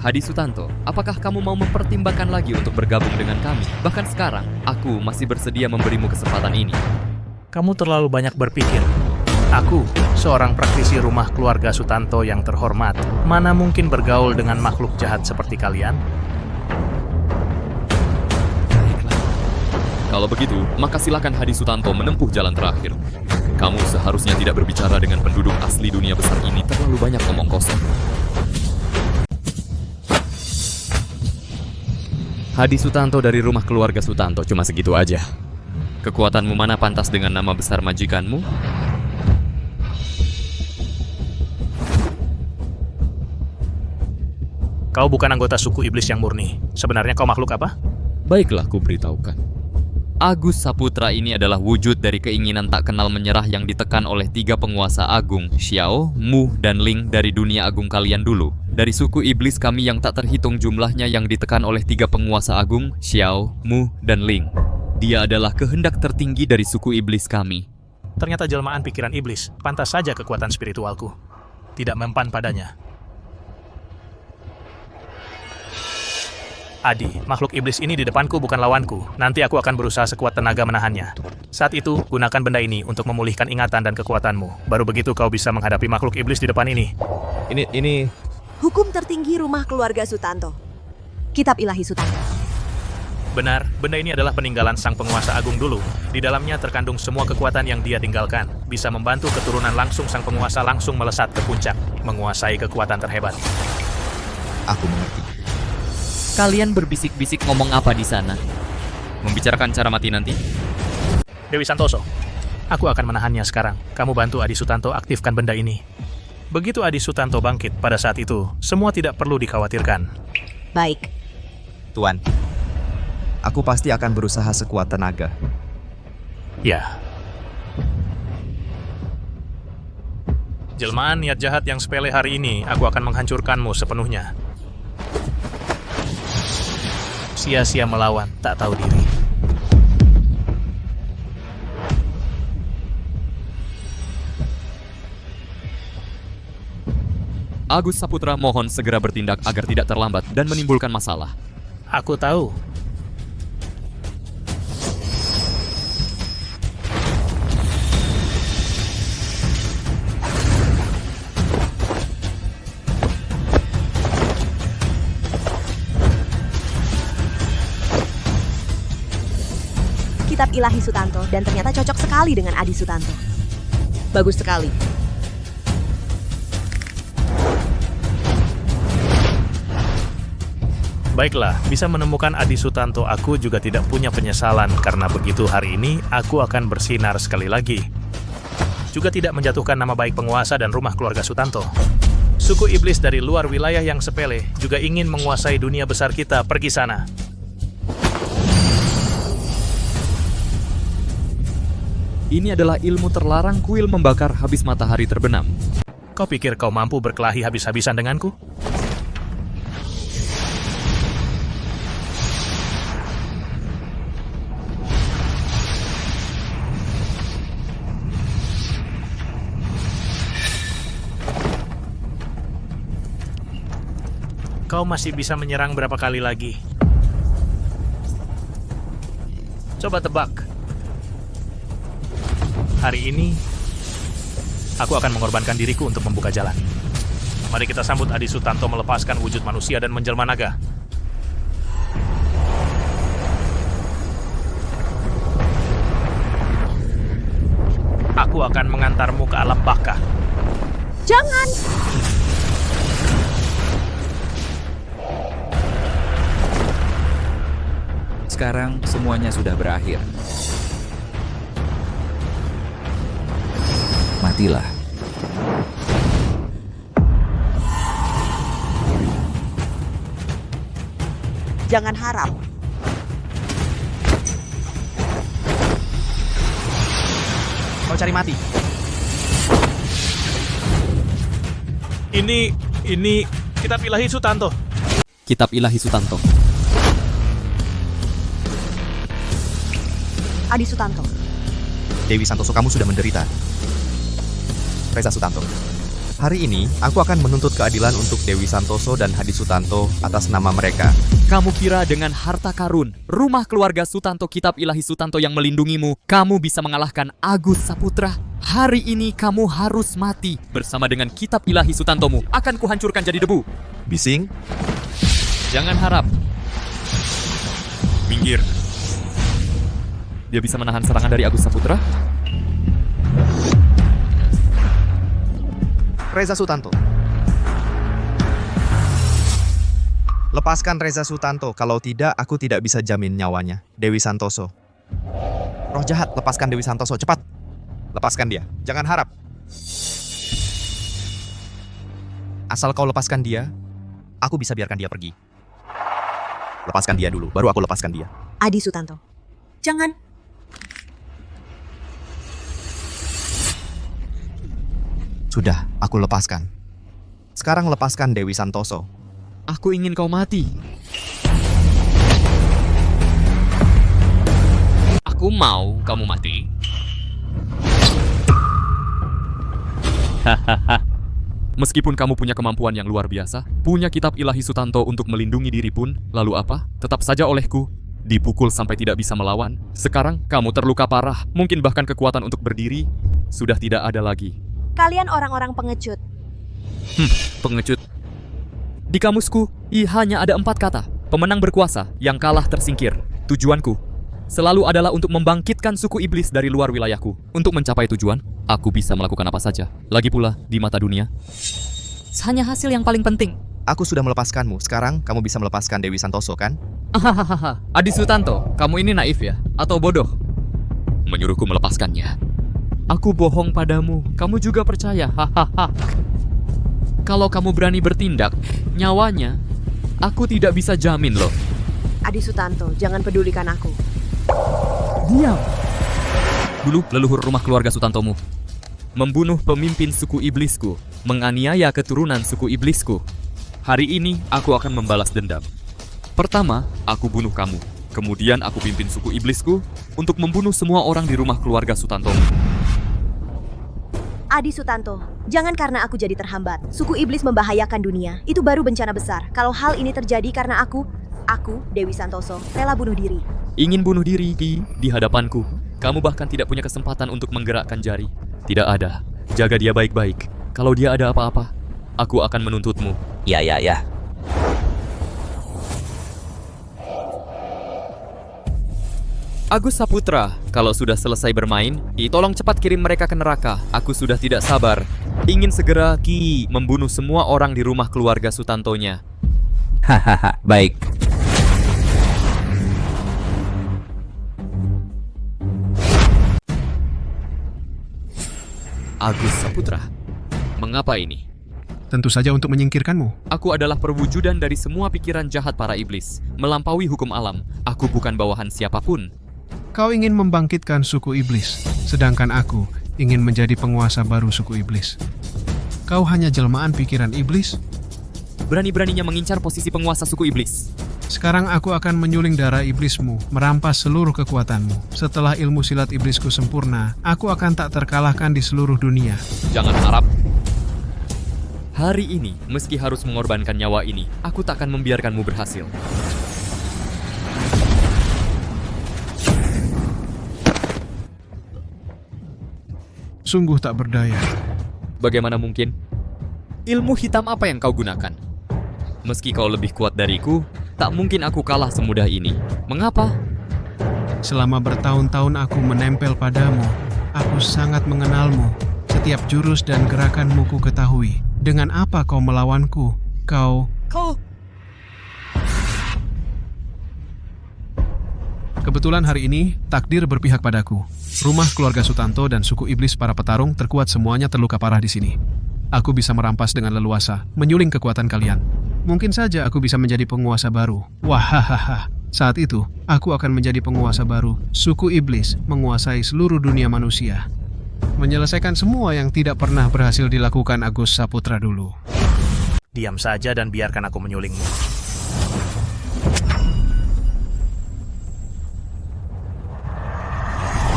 Speaker 21: Hadi Sutanto, apakah kamu mau mempertimbangkan lagi untuk bergabung dengan kami? Bahkan sekarang, aku masih bersedia memberimu kesempatan ini.
Speaker 13: Kamu terlalu banyak berpikir. Aku, seorang praktisi rumah keluarga Sutanto yang terhormat, mana mungkin bergaul dengan makhluk jahat seperti kalian?
Speaker 21: Kalau begitu, maka silakan Hadi Sutanto menempuh jalan terakhir. Kamu seharusnya tidak berbicara dengan penduduk asli dunia besar ini, terlalu banyak omong kosong. Hadi Sutanto dari rumah keluarga Sutanto, cuma segitu aja. Kekuatanmu mana pantas dengan nama besar majikanmu?
Speaker 13: Kau bukan anggota suku iblis yang murni. Sebenarnya kau makhluk apa?
Speaker 21: Baiklah, ku beritahukan. Agus Saputra ini adalah wujud dari keinginan tak kenal menyerah yang ditekan oleh 3 penguasa agung, Xiao, Mu, dan Ling dari dunia agung kalian dulu. Dari suku iblis kami yang tak terhitung jumlahnya yang ditekan oleh 3 penguasa agung, Xiao, Mu, dan Ling. Dia adalah kehendak tertinggi dari suku iblis kami.
Speaker 13: Ternyata jelmaan pikiran iblis, pantas saja kekuatan spiritualku tidak mempan padanya. Adi, makhluk iblis ini di depanku bukan lawanku. Nanti aku akan berusaha sekuat tenaga menahannya. Saat itu, gunakan benda ini untuk memulihkan ingatan dan kekuatanmu. Baru begitu kau bisa menghadapi makhluk iblis di depan ini.
Speaker 21: Ini...
Speaker 2: Hukum tertinggi rumah keluarga Sutanto. Kitab Ilahi Sutanto.
Speaker 13: Benar, benda ini adalah peninggalan sang penguasa agung dulu. Di dalamnya terkandung semua kekuatan yang dia tinggalkan. Bisa membantu keturunan langsung sang penguasa langsung melesat ke puncak, menguasai kekuatan terhebat.
Speaker 6: Aku mengerti.
Speaker 21: Kalian berbisik-bisik ngomong apa di sana? Membicarakan cara mati nanti?
Speaker 13: Dewi Santoso, aku akan menahannya sekarang. Kamu bantu Adi Sutanto aktifkan benda ini. Begitu Adi Sutanto bangkit pada saat itu, semua tidak perlu dikhawatirkan.
Speaker 2: Baik.
Speaker 6: Tuan, aku pasti akan berusaha sekuat tenaga.
Speaker 13: Ya. Jelmaan niat jahat yang sepele hari ini, aku akan menghancurkanmu sepenuhnya. Sia-sia melawan, tak tahu diri.
Speaker 21: Agus Saputra mohon segera bertindak agar tidak terlambat dan menimbulkan masalah.
Speaker 13: Aku tahu.
Speaker 2: Kitab Ilahi Sutanto dan ternyata cocok sekali dengan Adi Sutanto. Bagus sekali.
Speaker 13: Baiklah, bisa menemukan Adi Sutanto, aku juga tidak punya penyesalan karena begitu hari ini aku akan bersinar sekali lagi. Juga tidak menjatuhkan nama baik penguasa dan rumah keluarga Sutanto. Suku iblis dari luar wilayah yang sepele juga ingin menguasai dunia besar kita, pergi sana.
Speaker 21: Ini adalah ilmu terlarang kuil membakar habis matahari terbenam.
Speaker 13: Kau pikir kau mampu berkelahi habis-habisan denganku? Kau masih bisa menyerang berapa kali lagi? Coba tebak. Hari ini, aku akan mengorbankan diriku untuk membuka jalan. Mari kita sambut Adi Sutanto melepaskan wujud manusia dan menjelma naga. Aku akan mengantarmu ke alam baka.
Speaker 2: Jangan!
Speaker 20: Sekarang semuanya sudah berakhir. Matilah.
Speaker 2: Jangan harap.
Speaker 6: Kau cari mati.
Speaker 13: Ini Kitab Ilahi Sutanto.
Speaker 21: Kitab Ilahi Sutanto.
Speaker 2: Adi Sutanto.
Speaker 6: Dewi Santoso, kamu sudah menderita. Reza Sutanto. Hari ini, aku akan menuntut keadilan untuk Dewi Santoso dan Hadi Sutanto atas nama mereka.
Speaker 21: Kamu kira dengan harta karun, rumah keluarga Sutanto, Kitab Ilahi Sutanto yang melindungimu, kamu bisa mengalahkan Agus Saputra? Hari ini kamu harus mati. Bersama dengan Kitab Ilahi Sutantomu, akan kuhancurkan jadi debu.
Speaker 6: Bising?
Speaker 21: Jangan harap. Minggir. Dia bisa menahan serangan dari Agus Saputra?
Speaker 6: Reza Sutanto. Lepaskan Reza Sutanto, kalau tidak aku tidak bisa jamin nyawanya. Dewi Santoso. Roh jahat, lepaskan Dewi Santoso, cepat. Lepaskan dia, jangan harap. Asal kau lepaskan dia, aku bisa biarkan dia pergi. Lepaskan dia dulu, baru aku lepaskan dia.
Speaker 2: Adi Sutanto. Jangan.
Speaker 6: Sudah, aku lepaskan. Sekarang lepaskan Dewi Santoso.
Speaker 21: Aku ingin kau mati. Aku mau kamu mati. Meskipun kamu punya kemampuan yang luar biasa, punya Kitab Ilahi Sutanto untuk melindungi diri pun, lalu apa? Tetap saja olehku dipukul sampai tidak bisa melawan. Sekarang kamu terluka parah, mungkin bahkan kekuatan untuk berdiri sudah tidak ada lagi.
Speaker 2: Kalian orang-orang pengecut.
Speaker 21: Pengecut. Di kamusku, hanya ada 4 kata. Pemenang berkuasa, yang kalah tersingkir. Tujuanku selalu adalah untuk membangkitkan suku iblis dari luar wilayahku. Untuk mencapai tujuan, aku bisa melakukan apa saja. Lagi pula, di mata dunia, hanya hasil yang paling penting.
Speaker 6: Aku sudah melepaskanmu. Sekarang kamu bisa melepaskan Dewi Santoso, kan?
Speaker 21: Hahaha, Adi Sutanto, kamu ini naif ya? Atau bodoh? Menyuruhku melepaskannya. Aku bohong padamu, kamu juga percaya, hahaha. Kalau kamu berani bertindak, nyawanya, aku tidak bisa jamin loh.
Speaker 2: Adi Sutanto, jangan pedulikan aku.
Speaker 21: Diam. Dulu leluhur rumah keluarga Sutantomu membunuh pemimpin suku iblisku, menganiaya keturunan suku iblisku. Hari ini aku akan membalas dendam. Pertama, aku bunuh kamu. Kemudian aku pimpin suku iblisku untuk membunuh semua orang di rumah keluarga Sutantomu.
Speaker 2: Adi Sutanto, jangan karena aku jadi terhambat. Suku iblis membahayakan dunia. Itu baru bencana besar. Kalau hal ini terjadi karena aku, Dewi Santoso, rela bunuh diri.
Speaker 21: Ingin bunuh diri di hadapanku. Kamu bahkan tidak punya kesempatan untuk menggerakkan jari. Tidak ada. Jaga dia baik-baik. Kalau dia ada apa-apa, aku akan menuntutmu.
Speaker 20: Ya.
Speaker 21: Agus Saputra, kalau sudah selesai bermain, tolong cepat kirim mereka ke neraka. Aku sudah tidak sabar. Ingin segera membunuh semua orang di rumah keluarga Sutantonya.
Speaker 20: Hahaha, baik.
Speaker 21: Agus Saputra, mengapa ini?
Speaker 10: Tentu saja untuk menyingkirkanmu.
Speaker 21: Aku adalah perwujudan dari semua pikiran jahat para iblis, melampaui hukum alam. Aku bukan bawahan siapapun.
Speaker 10: Kau ingin membangkitkan suku iblis, sedangkan aku ingin menjadi penguasa baru suku iblis. Kau hanya jelmaan pikiran iblis?
Speaker 21: Berani-beraninya mengincar posisi penguasa suku iblis.
Speaker 10: Sekarang aku akan menyuling darah iblismu, merampas seluruh kekuatanmu. Setelah ilmu silat iblisku sempurna, aku akan tak terkalahkan di seluruh dunia.
Speaker 21: Jangan harap. Hari ini, meski harus mengorbankan nyawa ini, aku takkan membiarkanmu berhasil.
Speaker 10: Sungguh tak berdaya.
Speaker 21: Bagaimana mungkin? Ilmu hitam apa yang kau gunakan? Meski kau lebih kuat dariku, tak mungkin aku kalah semudah ini. Mengapa?
Speaker 10: Selama bertahun-tahun aku menempel padamu, aku sangat mengenalmu. Setiap jurus dan gerakanmu ku ketahui. Dengan apa kau melawanku? Kau... Kebetulan hari ini, takdir berpihak padaku. Rumah keluarga Sutanto dan suku iblis para petarung terkuat semuanya terluka parah di sini. Aku bisa merampas dengan leluasa, menyuling kekuatan kalian. Mungkin saja aku bisa menjadi penguasa baru. Wahahaha. Saat itu, aku akan menjadi penguasa baru. Suku iblis menguasai seluruh dunia manusia. Menyelesaikan semua yang tidak pernah berhasil dilakukan Agus Saputra dulu.
Speaker 13: Diam saja dan biarkan aku menyulingmu.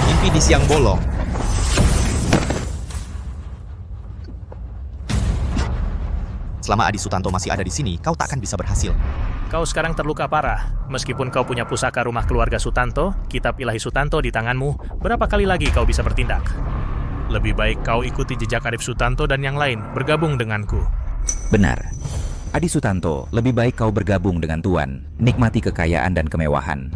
Speaker 6: Mimpi di siang bolong. Selama Adi Sutanto masih ada di sini, kau takkan bisa berhasil.
Speaker 13: Kau sekarang terluka parah. Meskipun kau punya pusaka rumah keluarga Sutanto, kitab ilahi Sutanto di tanganmu, berapa kali lagi kau bisa bertindak? Lebih baik kau ikuti jejak Arif Sutanto dan yang lain, bergabung denganku.
Speaker 20: Benar. Adi Sutanto, lebih baik kau bergabung dengan Tuan, nikmati kekayaan dan kemewahan.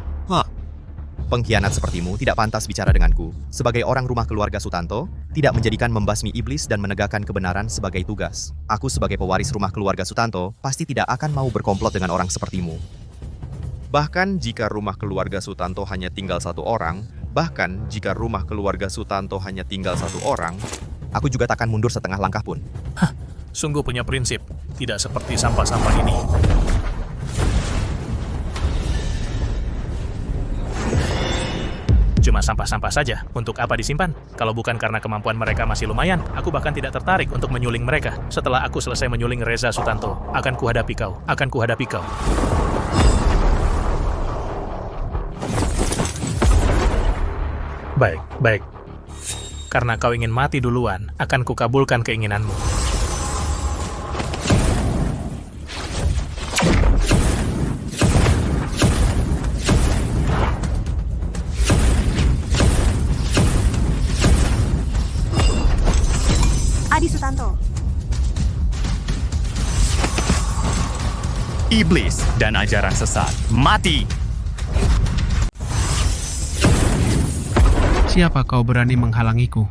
Speaker 6: Pengkhianat sepertimu tidak pantas bicara denganku. Sebagai orang rumah keluarga Sutanto, tidak menjadikan membasmi iblis dan menegakkan kebenaran sebagai tugas. Aku sebagai pewaris rumah keluarga Sutanto, pasti tidak akan mau berkomplot dengan orang sepertimu. Bahkan jika rumah keluarga Sutanto hanya tinggal satu orang, aku juga takkan mundur setengah langkah pun.
Speaker 13: Sungguh punya prinsip, tidak seperti sampah-sampah ini. Cuma sampah-sampah saja. Untuk apa disimpan? Kalau bukan karena kemampuan mereka masih lumayan, aku bahkan tidak tertarik untuk menyuling mereka. Setelah aku selesai menyuling Reza Sutanto, akan kuhadapi kau. Baik. Karena kau ingin mati duluan, akan kukabulkan keinginanmu.
Speaker 2: Adi Sutanto.
Speaker 3: Iblis dan ajaran sesat, mati!
Speaker 10: Siapa kau berani menghalangiku?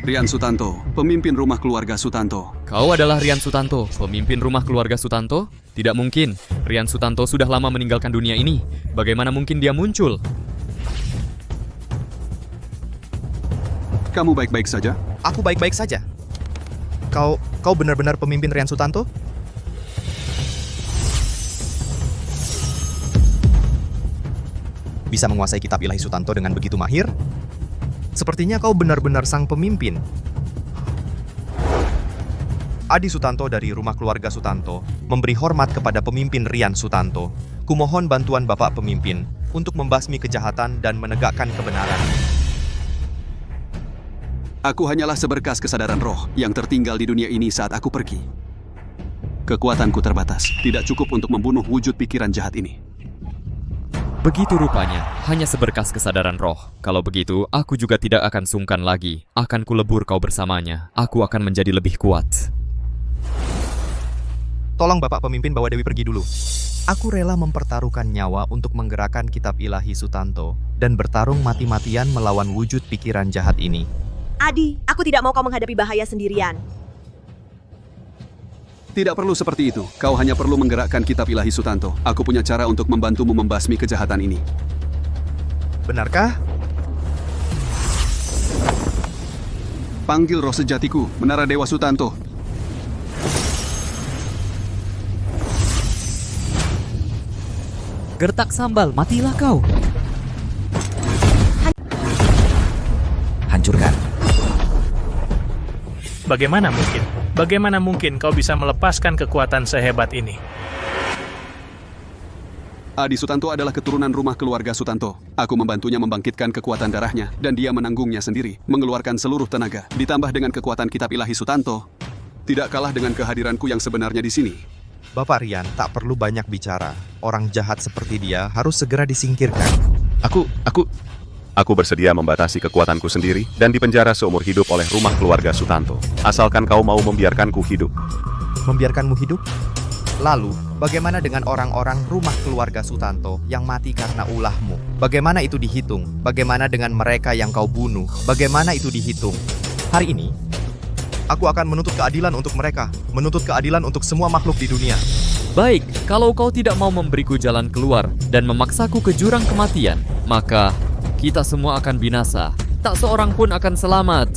Speaker 7: Rian Sutanto, pemimpin rumah keluarga Sutanto.
Speaker 21: Kau adalah Rian Sutanto, pemimpin rumah keluarga Sutanto? Tidak mungkin. Rian Sutanto sudah lama meninggalkan dunia ini. Bagaimana mungkin dia muncul?
Speaker 7: Kamu baik-baik saja?
Speaker 6: Aku baik-baik saja. Kau benar-benar pemimpin Rian Sutanto? Bisa menguasai kitab ilahi Sutanto dengan begitu mahir? Sepertinya kau benar-benar sang pemimpin. Adi Sutanto dari rumah keluarga Sutanto memberi hormat kepada pemimpin Rian Sutanto. Kumohon bantuan Bapak Pemimpin untuk membasmi kejahatan dan menegakkan kebenaran.
Speaker 7: Aku hanyalah seberkas kesadaran roh yang tertinggal di dunia ini saat aku pergi. Kekuatanku terbatas, tidak cukup untuk membunuh wujud pikiran jahat ini.
Speaker 21: Begitu rupanya, hanya seberkas kesadaran roh. Kalau begitu, aku juga tidak akan sungkan lagi. Akan kulebur kau bersamanya. Aku akan menjadi lebih kuat.
Speaker 6: Tolong Bapak Pemimpin bawa Dewi pergi dulu. Aku rela mempertaruhkan nyawa untuk menggerakkan kitab ilahi Sutanto dan bertarung mati-matian melawan wujud pikiran jahat ini.
Speaker 2: Adi, aku tidak mau kau menghadapi bahaya sendirian.
Speaker 7: Tidak perlu seperti itu. Kau hanya perlu menggerakkan kitab ilahi Sutanto. Aku punya cara untuk membantumu membasmi kejahatan ini.
Speaker 6: Benarkah?
Speaker 7: Panggil roh sejatiku, Menara Dewa Sutanto.
Speaker 18: Gertak sambal, matilah kau.
Speaker 20: Hancurkan.
Speaker 13: Bagaimana mungkin? Bagaimana mungkin kau bisa melepaskan kekuatan sehebat ini?
Speaker 7: Adi Sutanto adalah keturunan rumah keluarga Sutanto. Aku membantunya membangkitkan kekuatan darahnya, dan dia menanggungnya sendiri, mengeluarkan seluruh tenaga. Ditambah dengan kekuatan kitab ilahi Sutanto, tidak kalah dengan kehadiranku yang sebenarnya di sini.
Speaker 6: Bapak Rian, tak perlu banyak bicara. Orang jahat seperti dia harus segera disingkirkan.
Speaker 9: Aku bersedia membatasi kekuatanku sendiri dan dipenjara seumur hidup oleh rumah keluarga Sutanto. Asalkan kau mau membiarkanku hidup.
Speaker 6: Membiarkanmu hidup? Lalu, bagaimana dengan orang-orang rumah keluarga Sutanto yang mati karena ulahmu? Bagaimana itu dihitung? Bagaimana dengan mereka yang kau bunuh? Bagaimana itu dihitung? Hari ini, aku akan menuntut keadilan untuk mereka. Menuntut keadilan untuk semua makhluk di dunia.
Speaker 21: Baik, kalau kau tidak mau memberiku jalan keluar dan memaksaku ke jurang kematian, maka kita semua akan binasa. Tak seorang pun akan selamat.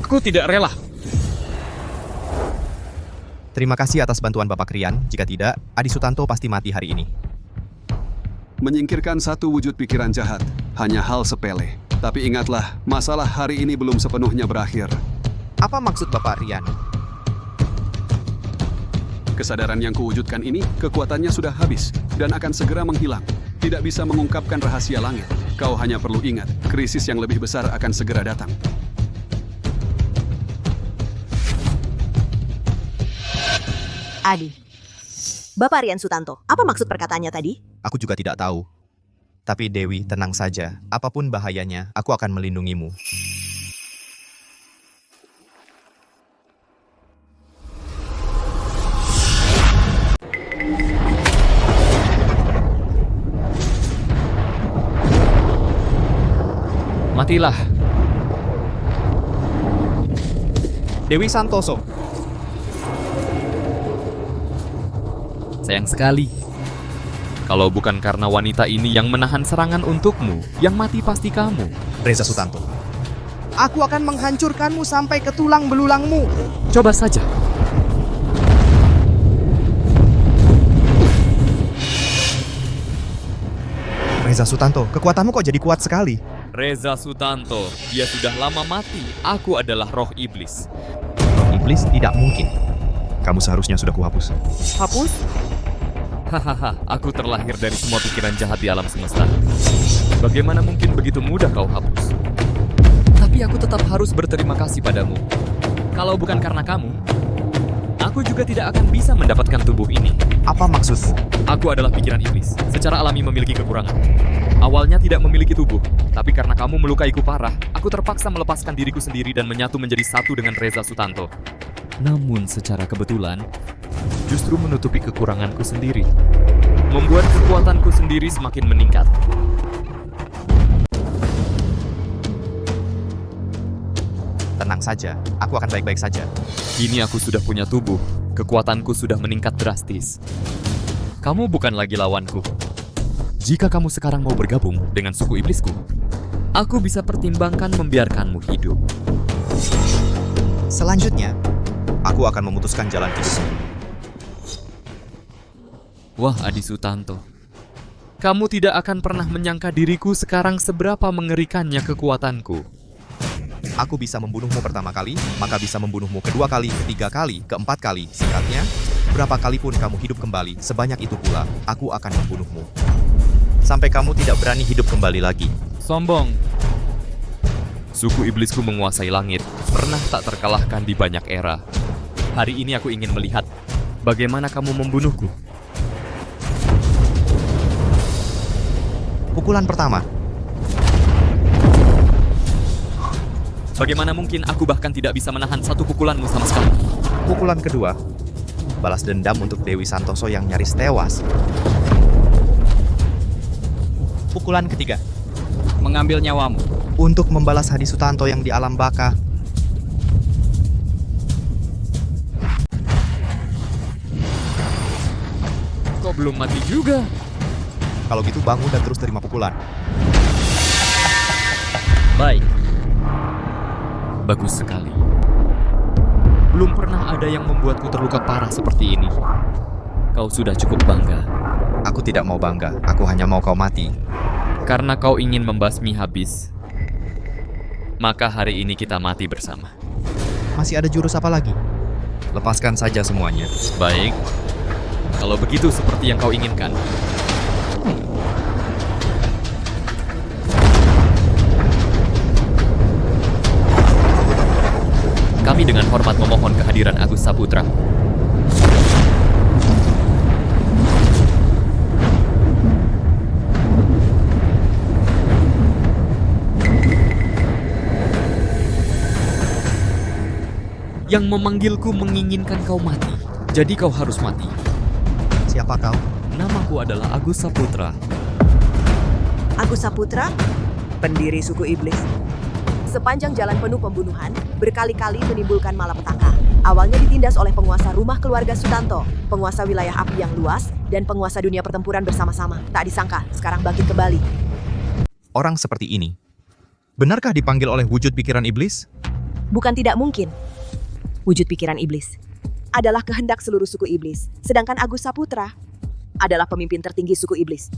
Speaker 21: Aku tidak rela.
Speaker 6: Terima kasih atas bantuan Bapak Rian. Jika tidak, Adi Sutanto pasti mati hari ini.
Speaker 7: Menyingkirkan satu wujud pikiran jahat, hanya hal sepele. Tapi ingatlah, masalah hari ini belum sepenuhnya berakhir.
Speaker 6: Apa maksud Bapak Rian?
Speaker 7: Kesadaran yang kuwujudkan ini, kekuatannya sudah habis dan akan segera menghilang. Tidak bisa mengungkapkan rahasia langit. Kau hanya perlu ingat, krisis yang lebih besar akan segera datang.
Speaker 2: Adi. Bapak Rian Sutanto, apa maksud perkataannya tadi?
Speaker 6: Aku juga tidak tahu. Tapi Dewi, tenang saja. Apapun bahayanya, aku akan melindungimu.
Speaker 21: Matilah.
Speaker 6: Dewi Santoso.
Speaker 21: Sayang sekali. Kalau bukan karena wanita ini yang menahan serangan untukmu, yang mati pasti kamu.
Speaker 6: Reza Sutanto. Aku akan menghancurkanmu sampai ke tulang belulangmu.
Speaker 21: Coba saja.
Speaker 6: Reza Sutanto, kekuatanmu kok jadi kuat sekali?
Speaker 21: Reza Sutanto, dia sudah lama mati. Aku adalah roh iblis.
Speaker 6: Roh iblis tidak mungkin. Kamu seharusnya sudah kuhapus.
Speaker 17: Hapus?
Speaker 21: Hahaha, aku terlahir dari semua pikiran jahat di alam semesta. Bagaimana mungkin begitu mudah kau hapus? Tapi aku tetap harus berterima kasih padamu. Kalau bukan karena kamu, aku juga tidak akan bisa mendapatkan tubuh ini.
Speaker 6: Apa maksudmu?
Speaker 21: Aku adalah pikiran iblis, secara alami memiliki kekurangan. Awalnya tidak memiliki tubuh, tapi karena kamu melukaiku parah, aku terpaksa melepaskan diriku sendiri dan menyatu menjadi satu dengan Reza Sutanto. Namun secara kebetulan, justru menutupi kekuranganku sendiri. membuat kekuatanku sendiri semakin meningkat.
Speaker 6: Tenang saja, aku akan baik-baik saja.
Speaker 21: Kini aku sudah punya tubuh, kekuatanku sudah meningkat drastis. Kamu bukan lagi lawanku. Jika kamu sekarang mau bergabung dengan suku iblisku, aku bisa pertimbangkan membiarkanmu hidup.
Speaker 6: Selanjutnya, aku akan memutuskan jalan hidupmu.
Speaker 21: Wah, Adi Sutanto. Kamu tidak akan pernah menyangka diriku sekarang seberapa mengerikannya kekuatanku.
Speaker 6: Aku bisa membunuhmu pertama kali, maka bisa membunuhmu kedua kali, ketiga kali, keempat kali. Singkatnya, berapa kali pun kamu hidup kembali, sebanyak itu pula, aku akan membunuhmu. Sampai kamu tidak berani hidup kembali lagi.
Speaker 21: Sombong. Suku iblisku menguasai langit, pernah tak terkalahkan di banyak era. Hari ini aku ingin melihat bagaimana kamu membunuhku.
Speaker 6: Pukulan pertama.
Speaker 21: Bagaimana mungkin aku bahkan tidak bisa menahan satu pukulanmu sama sekali?
Speaker 6: Pukulan kedua. Balas dendam untuk Dewi Santoso yang nyaris tewas. Pukulan ketiga.
Speaker 18: Mengambil nyawamu.
Speaker 6: Untuk membalas Hadi Sutanto yang di alam baka.
Speaker 21: Kok belum mati juga?
Speaker 6: Kalau gitu bangun dan terus terima pukulan.
Speaker 21: Baik. Bagus sekali. Belum pernah ada yang membuatku terluka parah seperti ini. Kau sudah cukup bangga.
Speaker 6: Aku tidak mau bangga, aku hanya mau kau mati.
Speaker 21: Karena kau ingin membasmi habis. Maka hari ini kita mati bersama.
Speaker 6: Masih ada jurus apa lagi? Lepaskan saja semuanya.
Speaker 21: Baik. Kalau begitu seperti yang kau inginkan. Kami dengan hormat memohon kehadiran Agus Saputra. Yang memanggilku menginginkan kau mati. Jadi kau harus mati.
Speaker 6: Siapa kau?
Speaker 21: Namaku adalah Agus Saputra.
Speaker 2: Agus Saputra, pendiri suku iblis. Sepanjang jalan penuh pembunuhan, berkali-kali menimbulkan malapetaka. Awalnya ditindas oleh penguasa rumah keluarga Sutanto, penguasa wilayah api yang luas, dan penguasa dunia pertempuran bersama-sama. Tak disangka, sekarang bangkit kembali.
Speaker 6: Orang seperti ini, benarkah dipanggil oleh wujud pikiran iblis?
Speaker 2: Bukan tidak mungkin. Wujud pikiran iblis adalah kehendak seluruh suku iblis, sedangkan Agus Saputra adalah pemimpin tertinggi suku iblis.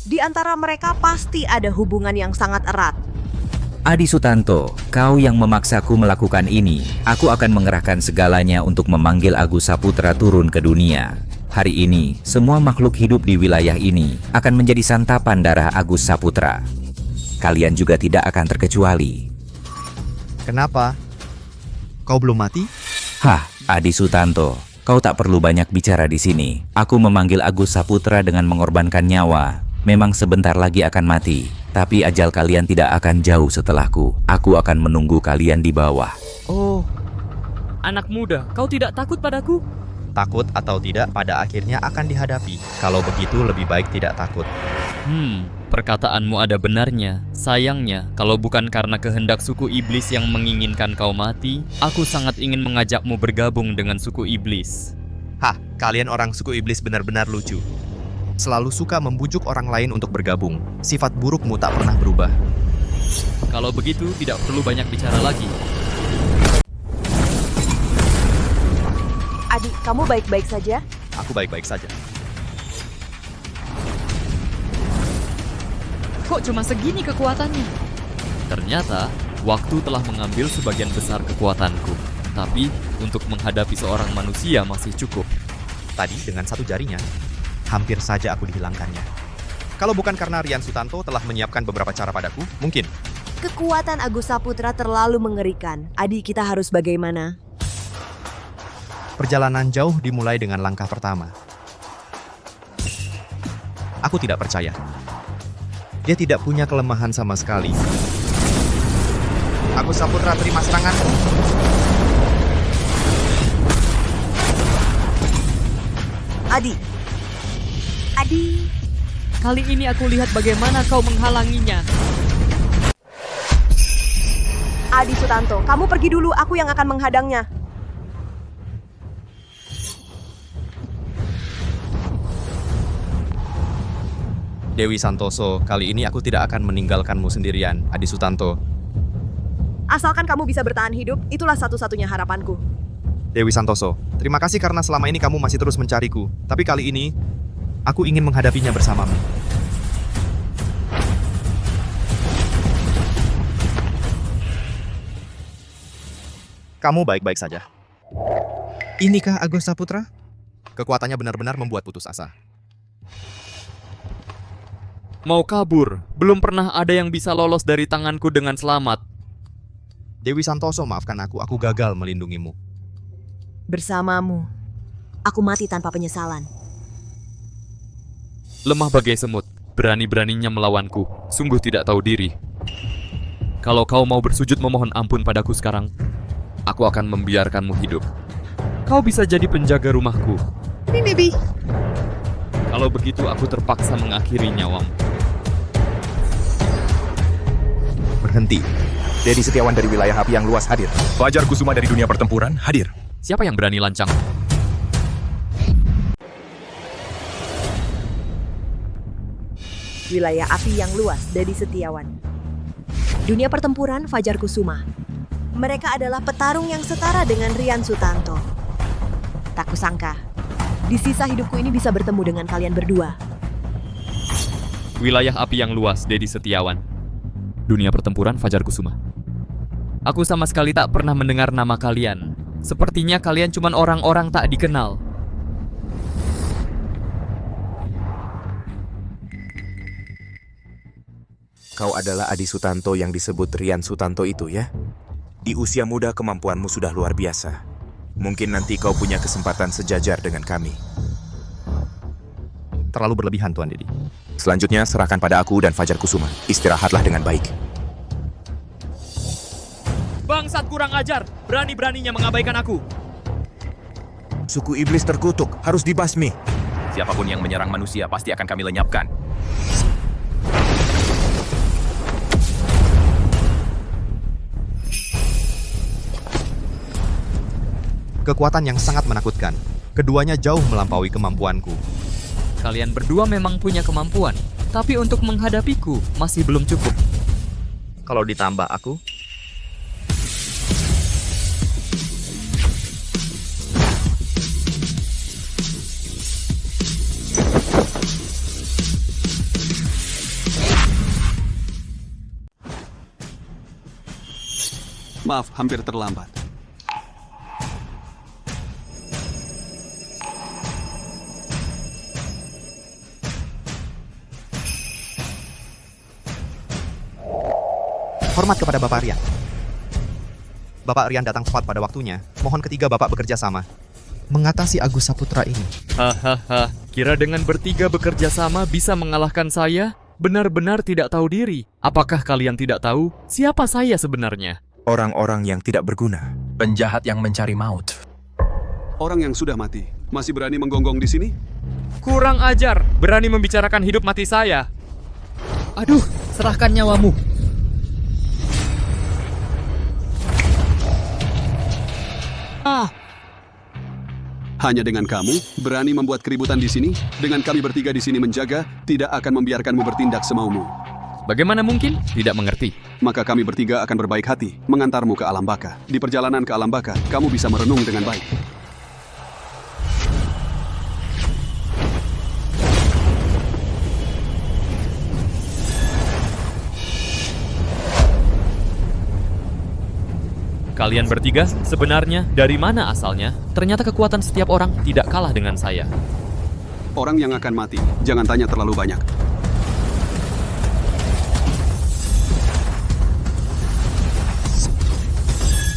Speaker 2: Di antara mereka pasti ada hubungan yang sangat erat.
Speaker 20: Adi Sutanto, kau yang memaksaku melakukan ini. Aku akan mengerahkan segalanya untuk memanggil Agus Saputra turun ke dunia. Hari ini, semua makhluk hidup di wilayah ini akan menjadi santapan darah Agus Saputra. Kalian juga tidak akan terkecuali.
Speaker 6: Kenapa? Kau belum mati?
Speaker 20: Hah, Adi Sutanto, kau tak perlu banyak bicara di sini. Aku memanggil Agus Saputra dengan mengorbankan nyawa. Memang sebentar lagi akan mati, tapi ajal kalian tidak akan jauh setelahku. Aku akan menunggu kalian di bawah.
Speaker 21: Oh, anak muda, kau tidak takut padaku?
Speaker 6: Takut atau tidak, pada akhirnya akan dihadapi. Kalau begitu, lebih baik tidak takut.
Speaker 21: Perkataanmu ada benarnya. Sayangnya, kalau bukan karena kehendak suku iblis yang menginginkan kau mati, aku sangat ingin mengajakmu bergabung dengan suku iblis.
Speaker 6: Hah, kalian orang suku iblis benar-benar lucu. Selalu suka membujuk orang lain untuk bergabung. Sifat burukmu tak pernah berubah.
Speaker 21: Kalau begitu, tidak perlu banyak bicara lagi.
Speaker 2: Adi, kamu baik-baik saja?
Speaker 6: Aku baik-baik saja.
Speaker 1: Kok cuma segini kekuatannya?
Speaker 21: Ternyata, waktu telah mengambil sebagian besar kekuatanku. Tapi, untuk menghadapi seorang manusia masih cukup.
Speaker 6: Tadi, dengan satu jarinya, hampir saja aku dihilangkannya. Kalau bukan karena Rian Sutanto telah menyiapkan beberapa cara padaku, mungkin.
Speaker 2: Kekuatan Agus Saputra terlalu mengerikan. Adi, kita harus bagaimana?
Speaker 6: Perjalanan jauh dimulai dengan langkah pertama. Aku tidak percaya. Dia tidak punya kelemahan sama sekali. Agus Saputra, terima serangan.
Speaker 2: Adi.
Speaker 21: Kali ini aku lihat bagaimana kau menghalanginya.
Speaker 2: Adi Sutanto, kamu pergi dulu, aku yang akan menghadangnya.
Speaker 6: Dewi Santoso, kali ini aku tidak akan meninggalkanmu sendirian, Adi Sutanto.
Speaker 2: Asalkan kamu bisa bertahan hidup, itulah satu-satunya harapanku.
Speaker 6: Dewi Santoso, terima kasih karena selama ini kamu masih terus mencariku. Tapi kali ini, aku ingin menghadapinya bersamamu. Kamu baik-baik saja. Inikah Agus Saputra? Kekuatannya benar-benar membuat putus asa.
Speaker 21: Mau kabur, belum pernah ada yang bisa lolos dari tanganku dengan selamat.
Speaker 6: Dewi Santoso, maafkan aku gagal melindungimu.
Speaker 2: Bersamamu, aku mati tanpa penyesalan.
Speaker 21: Lemah bagai semut, berani-beraninya melawanku, sungguh tidak tahu diri. Kalau kau mau bersujud memohon ampun padaku sekarang, aku akan membiarkanmu hidup. Kau bisa jadi penjaga rumahku.
Speaker 2: Bibi.
Speaker 21: Kalau begitu aku terpaksa mengakhiri nyawamu.
Speaker 5: Berhenti. Dedi Setiawan dari wilayah api yang luas hadir. Fajar Kusuma dari dunia pertempuran hadir.
Speaker 21: Siapa yang berani lancang?
Speaker 2: Wilayah api yang luas, Dedi Setiawan. Dunia pertempuran, Fajar Kusuma. Mereka adalah petarung yang setara dengan Rian Sutanto. Tak kusangka, di sisa hidupku ini bisa bertemu dengan kalian berdua.
Speaker 21: Wilayah api yang luas, Dedi Setiawan. Dunia pertempuran, Fajar Kusuma. Aku sama sekali tak pernah mendengar nama kalian. Sepertinya kalian cuma orang-orang tak dikenal.
Speaker 5: Kau adalah Adi Sutanto yang disebut Rian Sutanto itu ya? Di usia muda kemampuanmu sudah luar biasa. Mungkin nanti kau punya kesempatan sejajar dengan kami.
Speaker 6: Terlalu berlebihan, Tuan Dedi.
Speaker 5: Selanjutnya serahkan pada aku dan Fajar Kusuma. Istirahatlah dengan baik.
Speaker 21: Bangsat kurang ajar, berani-beraninya mengabaikan aku.
Speaker 5: Suku iblis terkutuk, harus dibasmi.
Speaker 20: Siapapun yang menyerang manusia pasti akan kami lenyapkan.
Speaker 6: Kekuatan yang sangat menakutkan. Keduanya jauh melampaui kemampuanku.
Speaker 21: Kalian berdua memang punya kemampuan, tapi untuk menghadapiku masih belum cukup.
Speaker 6: Kalau ditambah aku,
Speaker 7: maaf, hampir terlambat.
Speaker 6: hormat kepada Bapak Rian. Bapak Rian datang tepat pada waktunya. Mohon ketiga Bapak bekerja sama mengatasi Agus Saputra ini.
Speaker 21: Hahaha, kira dengan bertiga bekerja sama bisa mengalahkan saya? Benar-benar tidak tahu diri. Apakah kalian tidak tahu siapa saya sebenarnya?
Speaker 5: Orang-orang yang tidak berguna.
Speaker 20: Penjahat yang mencari maut.
Speaker 7: Orang yang sudah mati, masih berani menggonggong di sini?
Speaker 21: Kurang ajar, berani membicarakan hidup mati saya. Aduh, serahkan nyawamu.
Speaker 7: Hanya dengan kamu berani membuat keributan di sini? Dengan kami bertiga di sini menjaga, tidak akan membiarkanmu bertindak semaumu.
Speaker 21: Bagaimana mungkin? Tidak mengerti.
Speaker 7: Maka kami bertiga akan berbaik hati, mengantarmu ke Alam Baka. Di perjalanan ke Alam Baka, kamu bisa merenung dengan baik.
Speaker 21: Kalian bertiga sebenarnya dari mana asalnya? Ternyata kekuatan setiap orang tidak kalah dengan saya.
Speaker 7: Orang yang akan mati, jangan tanya terlalu banyak.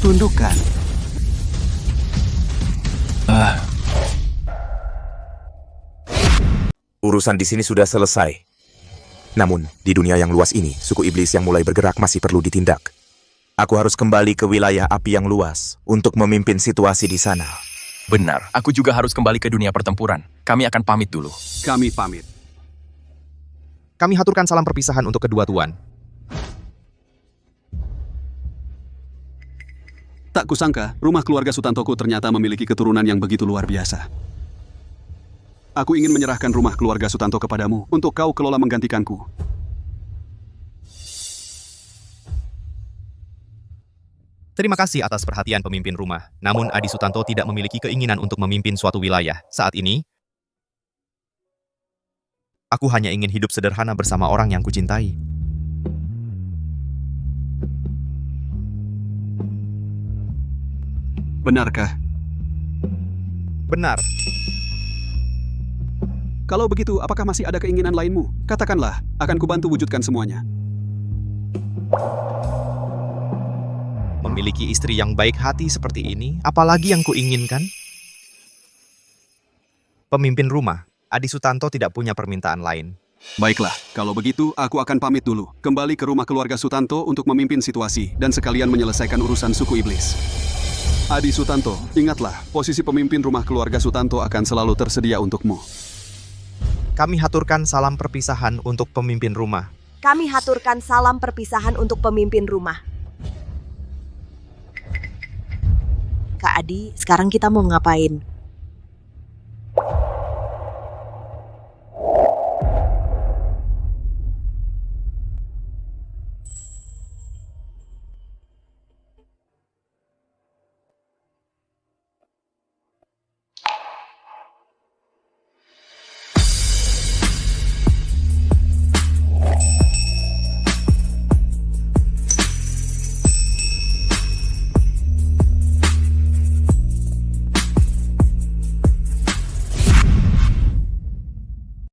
Speaker 7: Tundukkan.
Speaker 5: Urusan di sini sudah selesai. Namun, di dunia yang luas ini, suku iblis yang mulai bergerak masih perlu ditindak. Aku harus kembali ke wilayah api yang luas untuk memimpin situasi di sana.
Speaker 20: Benar, aku juga harus kembali ke dunia pertempuran. Kami akan pamit dulu.
Speaker 7: Kami pamit.
Speaker 6: Kami haturkan salam perpisahan untuk kedua tuan.
Speaker 7: Tak kusangka, rumah keluarga Sutantoku ternyata memiliki keturunan yang begitu luar biasa. Aku ingin menyerahkan rumah keluarga Sutanto kepadamu untuk kau kelola menggantikanku.
Speaker 6: Terima kasih atas perhatian pemimpin rumah. Namun Adi Sutanto tidak memiliki keinginan untuk memimpin suatu wilayah. Saat ini, aku hanya ingin hidup sederhana bersama orang yang kucintai.
Speaker 7: Benarkah?
Speaker 6: Benar.
Speaker 7: Kalau begitu, apakah masih ada keinginan lainmu? Katakanlah, akan kubantu wujudkan semuanya.
Speaker 6: Memiliki istri yang baik hati seperti ini, apalagi yang kuinginkan? Pemimpin rumah, Adi Sutanto tidak punya permintaan lain.
Speaker 7: Baiklah, kalau begitu aku akan pamit dulu. Kembali ke rumah keluarga Sutanto untuk memimpin situasi dan sekalian menyelesaikan urusan suku iblis. Adi Sutanto, ingatlah, posisi pemimpin rumah keluarga Sutanto akan selalu tersedia untukmu.
Speaker 6: Kami haturkan salam perpisahan untuk pemimpin rumah.
Speaker 2: Kami haturkan salam perpisahan untuk pemimpin rumah. Kak Adi, sekarang kita mau ngapain?